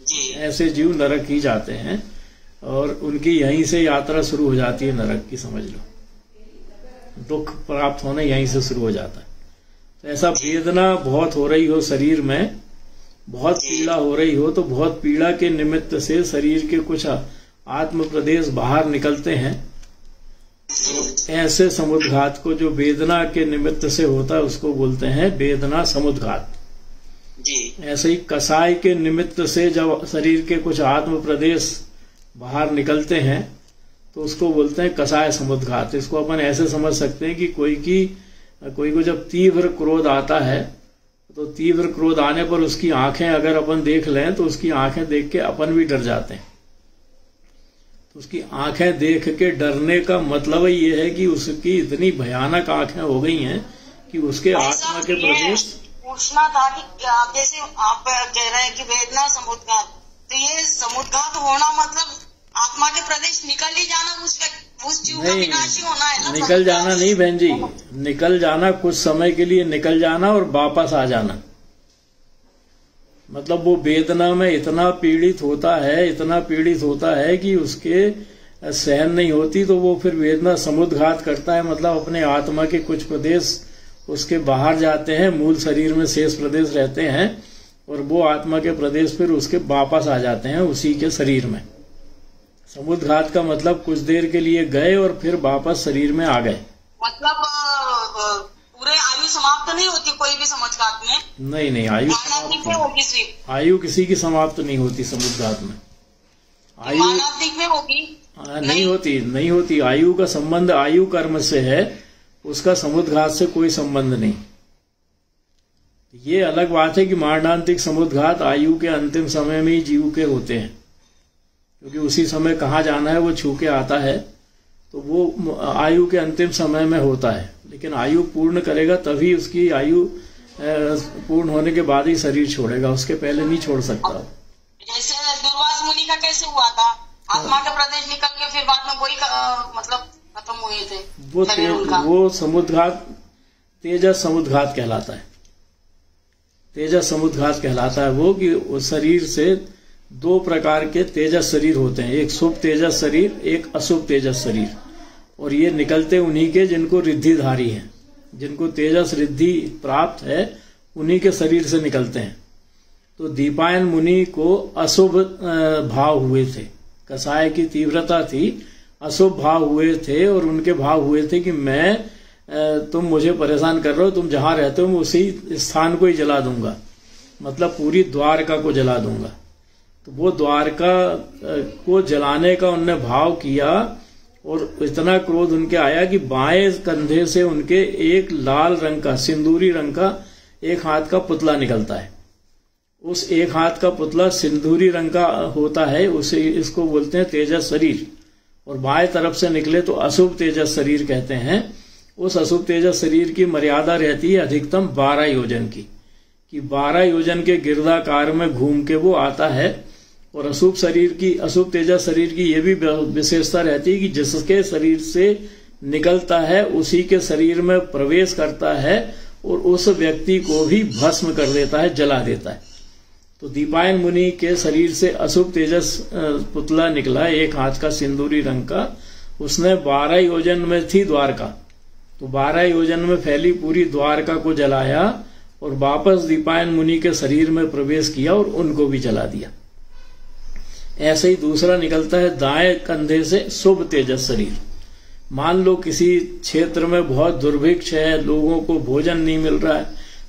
जी। ऐसे जीव नरक ही जाते हैं, और उनकी यहीं से यात्रा शुरू हो जाती है नरक की, समझ लो। दुख प्राप्त होना यहीं से शुरू हो जाता है। तो ऐसा वेदना बहुत हो रही हो शरीर में, बहुत पीड़ा हो रही हो, तो बहुत पीड़ा के निमित्त से शरीर के कुछ आत्म प्रदेश बाहर निकलते हैं। तो ऐसे समुद्घात को जो वेदना के निमित्त से होता है उसको बोलते हैं वेदना समुद्घात जी। ऐसे ही कसाय के निमित्त से जब शरीर के कुछ आत्म प्रदेश बाहर निकलते हैं तो उसको बोलते हैं कसाय समुद्घात। इसको अपन ऐसे समझ सकते हैं कि कोई को जब तीव्र क्रोध आता है तो तीव्र क्रोध आने पर उसकी आंखें अगर अपन देख लें तो उसकी आंखें देख के अपन भी डर जाते हैं। तो उसकी आंखें देख के डरने का मतलब ये है कि उसकी इतनी भयानक आंखें हो गई हैं कि उसके आत्मा के प्रदेश। पूछना था कि जैसे आप कह रहे हैं कि वेदना समुद्घात, तो ये समुद्घात होना मतलब आत्मा के प्रदेश निकल ही जाना, उस जीव का विनाश ही होना है ना। निकल जाना नहीं बहन जी, निकल जाना कुछ समय के लिए निकल जाना और वापस आ जाना। मतलब वो वेदना में इतना पीड़ित होता है कि उसके सहन नहीं होती, तो वो फिर वेदना समुद्घात करता है। मतलब अपने आत्मा के कुछ प्रदेश उसके बाहर जाते हैं, मूल शरीर में शेष प्रदेश रहते हैं, और वो आत्मा के प्रदेश फिर उसके वापस आ जाते हैं उसी के शरीर में। समुद्घात का मतलब कुछ देर के लिए गए और फिर वापस शरीर में आ गए। मतलब पूरे आयु समाप्त नहीं होती कोई भी समुद्घात में? नहीं, आयु किसी की समाप्त नहीं होती समुद्घात में। आयु में होगी? नहीं होती। आयु का संबंध आयु कर्म से है, उसका समुद्घात से कोई संबंध नहीं। ये अलग बात है कि मरणांतिक समुद्घात आयु के अंतिम समय में ही जीव के होते हैं, क्योंकि उसी समय कहाँ जाना है वो छू के आता है, तो वो आयु के अंतिम समय में होता है। लेकिन आयु पूर्ण करेगा तभी, उसकी आयु पूर्ण होने के बाद ही शरीर छोड़ेगा, उसके पहले नहीं छोड़ सकता। जैसे दुर्वास मुनि का कैसे हुआ था, आत्मा के प्रदेश निकल के फिर बाद में वही मतलब खत्म हुए थे। वो समुद्घात तेजस समुद्घात कहलाता है। तेजस समुद्घात कहलाता है वो, कि उस शरीर से दो प्रकार के तेजस शरीर होते हैं, एक शुभ तेजस शरीर, एक अशुभ तेजस शरीर। और ये निकलते उन्हीं के जिनको रिद्धिधारी है, जिनको तेजस रिद्धि प्राप्त है, उन्हीं के शरीर से निकलते हैं। तो दीपायन मुनि को अशुभ भाव हुए थे, कसाय की तीव्रता थी, अशुभ भाव हुए थे, और उनके भाव हुए थे कि तुम मुझे परेशान कर रहे हो, तुम जहां रहते हो मैं उसी स्थान को ही जला दूंगा, मतलब पूरी द्वारका को जला दूंगा। तो वो द्वारका को जलाने का उनने भाव किया, और इतना क्रोध उनके आया कि बाएं कंधे से उनके एक लाल रंग का, सिंदूरी रंग का एक हाथ का पुतला निकलता है। उस एक हाथ का पुतला सिंदूरी रंग का होता है, उसे इसको बोलते हैं तेजस शरीर। और बाएं तरफ से निकले तो अशुभ तेजस शरीर कहते हैं। उस अशुभ तेजस शरीर की मर्यादा रहती है अधिकतम 12 योजन की, कि 12 योजन के गिरदाकार में घूम के वो आता है। और अशुभ तेजस शरीर की ये भी विशेषता रहती है कि जिसके शरीर से निकलता है उसी के शरीर में प्रवेश करता है और उस व्यक्ति को भी भस्म कर देता है, जला देता है। तो दीपायन मुनि के शरीर से अशुभ तेजस पुतला निकला, एक हाथ का सिंदूरी रंग का। उसने 12 योजन में थी द्वारका, तो 12 योजन में फैली पूरी द्वारका को जलाया और वापस दीपायन मुनि के शरीर में प्रवेश किया और उनको भी जला दिया। ऐसे ही दूसरा निकलता है दाएं कंधे से शुभ तेजस शरीर। मान लो किसी क्षेत्र में बहुत दुर्भिक्ष है, लोगों को भोजन नहीं मिल रहा है,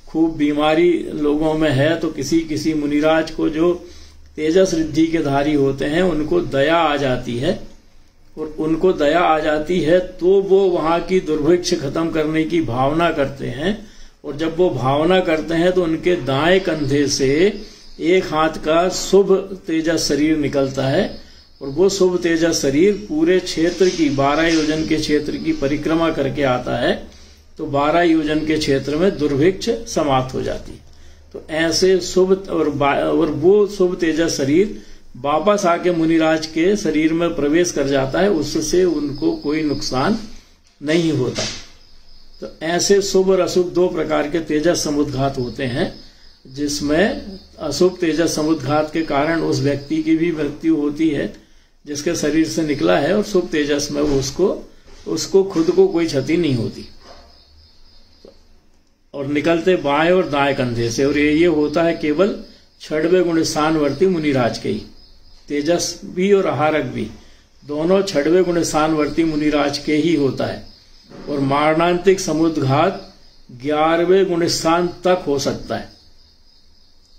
खूब बीमारी लोगों में है, तो किसी मुनिराज को जो तेजस रिद्धि के धारी होते हैं उनको दया आ जाती है और उनको दया आ जाती है तो वो वहां की दुर्भिक्ष खत्म करने की भावना करते हैं। और जब वो भावना करते हैं तो उनके दाएं कंधे से एक हाथ का शुभ तेजस शरीर निकलता है और वो शुभ तेजस शरीर पूरे क्षेत्र की 12 योजन के क्षेत्र की परिक्रमा करके आता है। तो 12 योजन के क्षेत्र में दुर्भिक्ष समाप्त हो जाती है। तो ऐसे शुभ और वो शुभ तेजस शरीर वापस आके मुनिराज के शरीर में प्रवेश कर जाता है, उससे उनको कोई नुकसान नहीं होता। तो ऐसे शुभ और अशुभ 2 प्रकार के तेजस समुद्घात होते हैं, जिसमें अशुभ तेजस समुद्घात के कारण उस व्यक्ति की भी मृत्यु होती है जिसके शरीर से निकला है, और शुभ तेजस में उसको खुद को कोई क्षति नहीं होती। और निकलते बाएं और दाएं कंधे से, और ये होता है केवल 6वें गुण स्थानवर्ती मुनिराज के ही। तेजस भी और आहारक भी दोनों 6वें गुण स्थानवर्ती मुनिराज के ही होता है। और मारणांतिक समुद्घात 11वें गुण स्थान तक हो सकता है।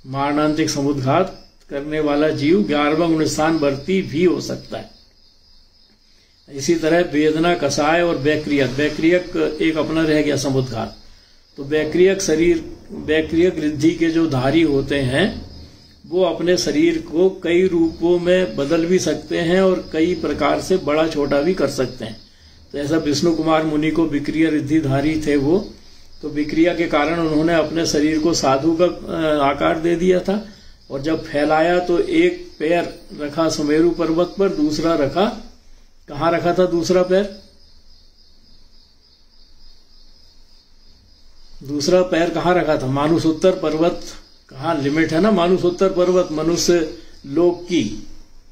मारणांतिक समुद्घात करने वाला जीव 11वां गुण स्थान वर्ती भी हो सकता है। इसी तरह वेदना, कषाय और वैक्रियक एक अपना रह गया समुद्घात। तो वैक्रियक रिद्धि के जो धारी होते हैं वो अपने शरीर को कई रूपों में बदल भी सकते हैं और कई प्रकार से बड़ा छोटा भी कर सकते हैं। तो ऐसा विष्णु कुमार मुनि को विक्रिया रिद्धिधारी थे वो, तो विक्रिया के कारण उन्होंने अपने शरीर को साधु का आकार दे दिया था। और जब फैलाया तो एक पैर रखा सुमेरु पर्वत पर, दूसरा रखा, कहाँ रखा था दूसरा पैर? दूसरा पैर कहाँ रखा था? मानुसोत्तर पर्वत। कहाँ लिमिट है ना मानुसोत्तर पर्वत मनुष्य लोक की,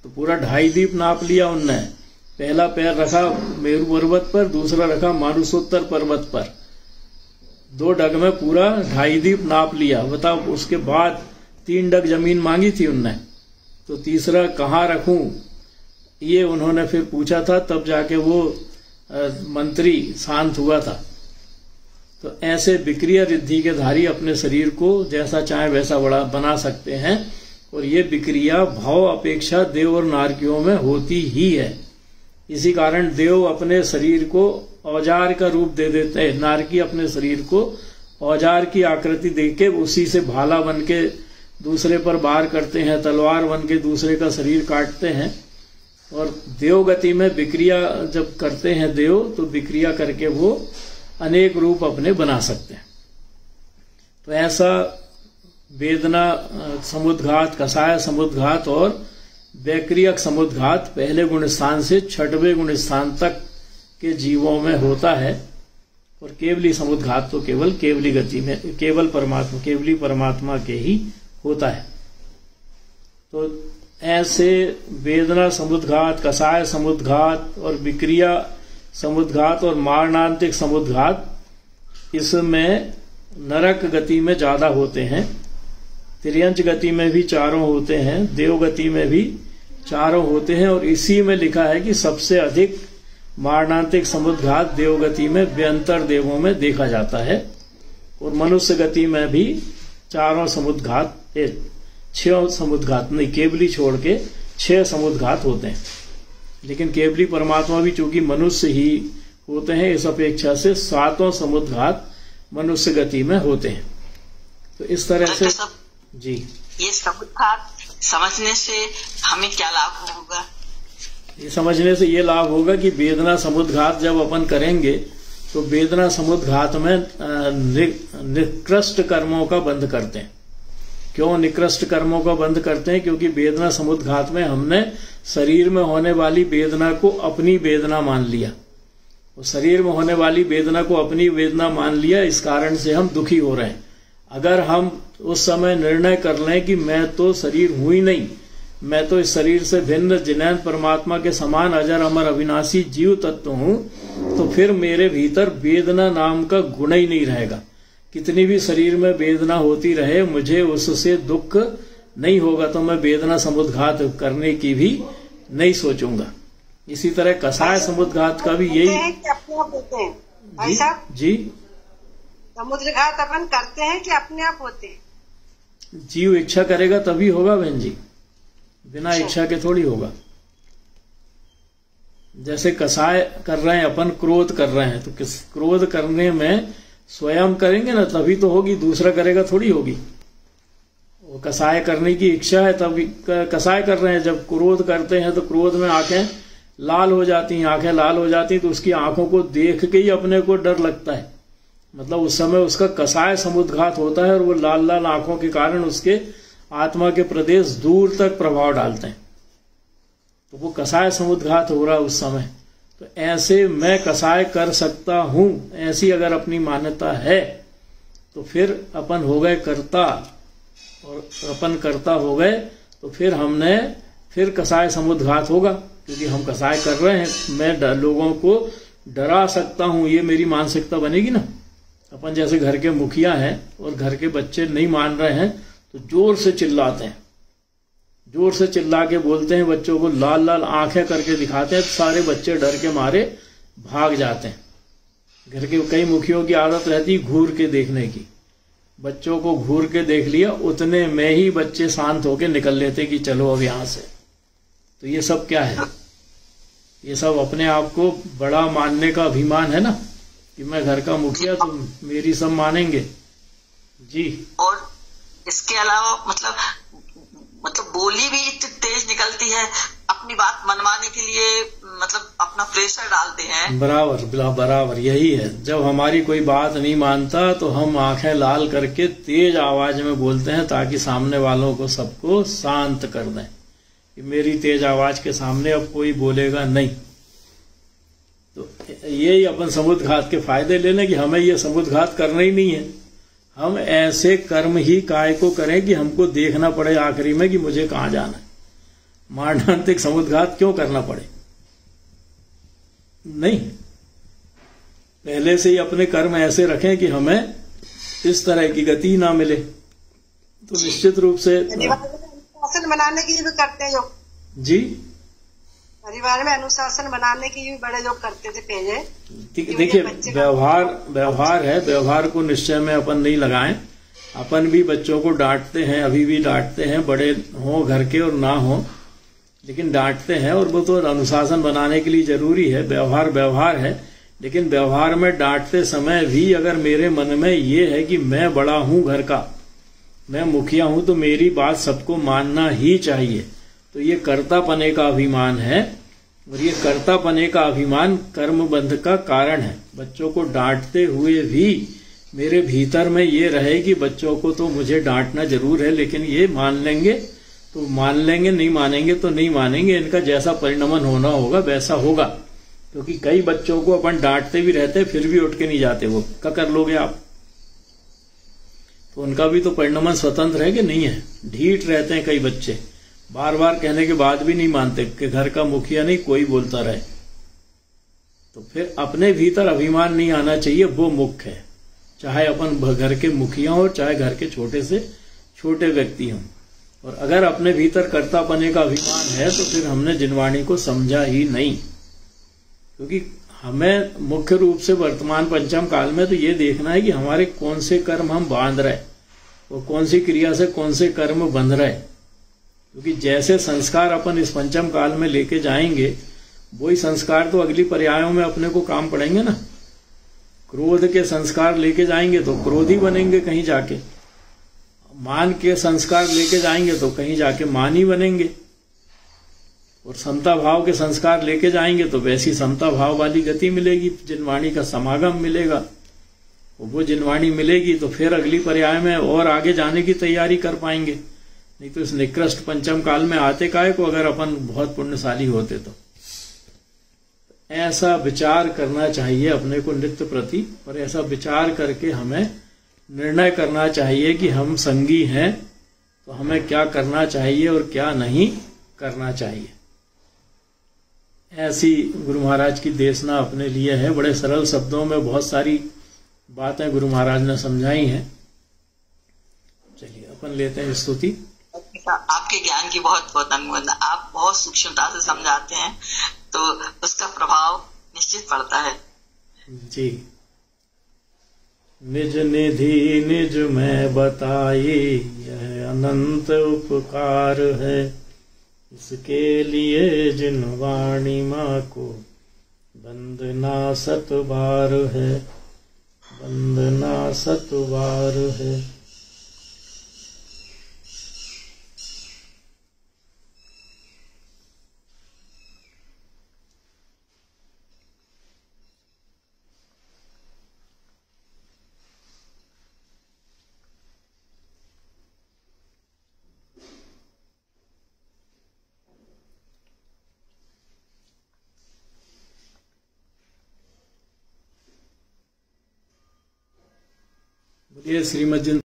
तो पूरा 2.5 दीप नाप लिया उनने। पहला पैर रखा मेरु पर्वत पर, दूसरा रखा मानुसोत्तर पर्वत पर। 2 डग में पूरा 2.5 दीप नाप लिया। बताओ, उसके बाद 3 डग जमीन मांगी थी उनने, तो तीसरा कहाँ रखूं ये उन्होंने फिर पूछा था, तब जाके वो मंत्री शांत हुआ था। तो ऐसे विक्रिया रिद्धि के धारी अपने शरीर को जैसा चाहे वैसा बड़ा बना सकते हैं। और ये विक्रिया भाव अपेक्षा देव और नारकियों में होती ही है। इसी कारण देव अपने शरीर को औजार का रूप दे देते हैं, नारकी अपने शरीर को औजार की आकृति देके उसी से भाला बन के दूसरे पर वार करते हैं, तलवार बन के दूसरे का शरीर काटते हैं। और देव गति में विक्रिया जब करते हैं देव, तो विक्रिया करके वो अनेक रूप अपने बना सकते हैं। तो ऐसा वेदना समुद्घात, कषाय समुद्घात और वैक्रियक समुद्घात पहले गुण स्थान से 6वें गुण स्थान तक के जीवों में होता है। और केवली समुद्घात तो केवल केवली गति में केवली परमात्मा के ही होता है। तो ऐसे वेदना समुद्घात, कषाय समुद्घात और विक्रिया समुद्घात और मारणांतिक समुद्घात, इसमें नरक गति में ज्यादा होते हैं। तिर्यंच गति में भी 4 होते हैं, देव गति में भी 4 होते हैं। और इसी में लिखा है कि सबसे अधिक मारणांतिक समुद्घात देवगति में व्यंतर देवों में देखा जाता है। और मनुष्य गति में भी 4 समुद्घात, 6 समुद्घात नहीं, केवली छोड़ के 6 समुद्घात होते हैं। लेकिन केवली परमात्मा भी चूंकि मनुष्य ही होते हैं, इस अपेक्षा से 7 समुद्घात मनुष्य गति में होते हैं। तो इस तरह से जी, ये समुद्घात समझने से हमें क्या लाभ होगा? ये समझने से ये लाभ होगा कि वेदना समुद्घात जब अपन करेंगे तो वेदना समुद्घात में निकृष्ट कर्मों का बंध करते हैं। क्यों निकृष्ट कर्मों का बंध करते हैं? क्योंकि वेदना समुद्घात में हमने शरीर में होने वाली वेदना को अपनी वेदना मान लिया। और शरीर में होने वाली वेदना को अपनी वेदना मान लिया, इस कारण से हम दुखी हो रहे हैं। अगर हम उस समय निर्णय कर लें कि मैं तो शरीर हूं ही नहीं, मैं तो इस शरीर से भिन्न जिनैन परमात्मा के समान अजर अमर अविनाशी जीव तत्व हूं, तो फिर मेरे भीतर वेदना नाम का गुण ही नहीं रहेगा। कितनी भी शरीर में वेदना होती रहे, मुझे उससे दुख नहीं होगा, तो मैं वेदना समुद्घात करने की भी नहीं सोचूंगा। इसी तरह कषाय समुद्घात का भी यही अपने आप होते हैं। जी समुद्रघात अपन करते हैं कि अपने आप होते हैं? जीव इच्छा करेगा तभी होगा बहन जी, बिना इच्छा के थोड़ी होगा। जैसे कसाय कर रहे हैं अपन, क्रोध कर रहे हैं, तो किस क्रोध करने में स्वयं करेंगे ना तभी तो होगी, दूसरा करेगा थोड़ी होगी। वो कसाय करने की इच्छा है तब कसाय कर रहे हैं। जब क्रोध करते हैं तो क्रोध में आंखें लाल हो जाती हैं, आंखें लाल हो जाती हैं तो उसकी आंखों को देख के ही अपने को डर लगता है, मतलब उस समय उसका कसाय समुद्घात होता है और वो लाल लाल आंखों के कारण उसके आत्मा के प्रदेश दूर तक प्रभाव डालते हैं, तो वो कसाय समुद्घात हो रहा है उस समय। तो ऐसे मैं कसाय कर सकता हूं, ऐसी अगर अपनी मान्यता है तो फिर अपन हो गए कर्ता, और अपन कर्ता हो गए तो फिर कसाय समुद्घात होगा, क्योंकि हम कसाय कर रहे हैं। मैं लोगों को डरा सकता हूं, ये मेरी मानसिकता बनेगी ना। अपन जैसे घर के मुखिया हैं और घर के बच्चे नहीं मान रहे हैं तो जोर से चिल्लाते हैं, जोर से चिल्ला के बोलते हैं, बच्चों को लाल लाल आंखें करके दिखाते हैं, तो सारे बच्चे डर के मारे भाग जाते हैं। घर के कई मुखियों की आदत रहती है घूर के देखने की, बच्चों को घूर के देख लिया उतने में ही बच्चे शांत होके निकल लेते कि चलो अब यहां से। तो ये सब क्या है? ये सब अपने आप को बड़ा मानने का अभिमान है ना, कि मैं घर का मुखिया तो मेरी सब मानेंगे जी। और इसके अलावा मतलब बोली भी इतनी तेज निकलती है, अपनी बात मनवाने के लिए मतलब अपना प्रेशर डालते हैं। बराबर यही है। जब हमारी कोई बात नहीं मानता तो हम आंखें लाल करके तेज आवाज में बोलते हैं ताकि सामने वालों को सबको शांत कर दें कि मेरी तेज आवाज के सामने अब कोई बोलेगा नहीं। तो यही अपन समुद्घात के फायदे ले लें कि हमें ये समुद्घात करना ही नहीं है। हम ऐसे कर्म ही काय को करें कि हमको देखना पड़े आखिरी में कि मुझे कहां जाना है। मारणांतिक समुद्घात क्यों करना पड़े? नहीं, पहले से ही अपने कर्म ऐसे रखें कि हमें इस तरह की गति ना मिले। तो निश्चित रूप से अनुशासन बनाने की भी करते हैं जो जी, परिवार में अनुशासन बनाने की भी बड़े लोग करते थे पहले। देखिए व्यवहार है, व्यवहार को निश्चय में अपन नहीं लगाएं। अपन भी बच्चों को डांटते हैं, अभी भी डांटते हैं, बड़े हों घर के और ना हो, लेकिन डांटते हैं। और वो तो अनुशासन बनाने के लिए जरूरी है। व्यवहार है, लेकिन व्यवहार में डांटते समय भी अगर मेरे मन में ये है कि मैं बड़ा हूं घर का, मैं मुखिया हूं, तो मेरी बात सबको मानना ही चाहिए, तो ये कर्तापने का अभिमान है। और ये कर्तापने का अभिमान कर्म बंध का कारण है। बच्चों को डांटते हुए भी मेरे भीतर में ये रहे कि बच्चों को तो मुझे डांटना जरूर है, लेकिन ये मान लेंगे तो मान लेंगे, नहीं मानेंगे तो नहीं मानेंगे, इनका जैसा परिणमन होना होगा वैसा होगा। क्योंकि कई बच्चों को अपन डांटते भी रहते फिर भी उठ के नहीं जाते, वो क्या कर लोगे आप? तो उनका भी तो परिणमन स्वतंत्र है कि नहीं है? ढीठ रहते हैं कई बच्चे, बार बार कहने के बाद भी नहीं मानते कि घर का मुखिया नहीं कोई बोलता रहे। तो फिर अपने भीतर अभिमान नहीं आना चाहिए, वो मुख्य है। चाहे अपन घर के मुखिया हो, चाहे घर के छोटे से छोटे व्यक्ति हों। और अगर अपने भीतर कर्तापने का अभिमान है तो फिर हमने जिनवाणी को समझा ही नहीं। क्योंकि हमें मुख्य रूप से वर्तमान पंचम काल में तो ये देखना है कि हमारे कौन से कर्म हम बांध रहे, वो कौन सी क्रिया से कौन से कर्म बंध रहे। क्योंकि जैसे संस्कार अपन इस पंचम काल में लेके जाएंगे, वही संस्कार तो अगली पर्यायों में अपने को काम पड़ेंगे ना। क्रोध के संस्कार लेके जाएंगे तो क्रोधी बनेंगे कहीं जाके, मान के संस्कार लेके जाएंगे तो कहीं जाके मानी बनेंगे, और समता भाव के संस्कार लेके जाएंगे तो वैसी समता भाव वाली गति मिलेगी, जिनवाणी का समागम मिलेगा। वो जिनवाणी मिलेगी तो फिर अगली पर्याय में और आगे जाने की तैयारी कर पाएंगे। नहीं तो इस निकृष्ट पंचम काल में आते काहे को, अगर अपन बहुत पुण्यशाली होते तो। ऐसा विचार करना चाहिए अपने को नित्य प्रति, और ऐसा विचार करके हमें निर्णय करना चाहिए कि हम संगी हैं तो हमें क्या करना चाहिए और क्या नहीं करना चाहिए। ऐसी गुरु महाराज की देशना अपने लिए है। बड़े सरल शब्दों में बहुत सारी बातें गुरु महाराज ने समझाई हैं। चलिए अपन लेते हैं स्तुति। आपके ज्ञान की बहुत बहुत अनुमोदन। आप बहुत सूक्ष्मता से समझाते हैं तो उसका प्रभाव निश्चित पड़ता है जी। निज निधि निज में बताए, यह अनंत उपकार है। इसके लिए जिन वाणी माँ को वंदना 7 बार है, वंदना 7 बार है। बोलिए श्रीमद्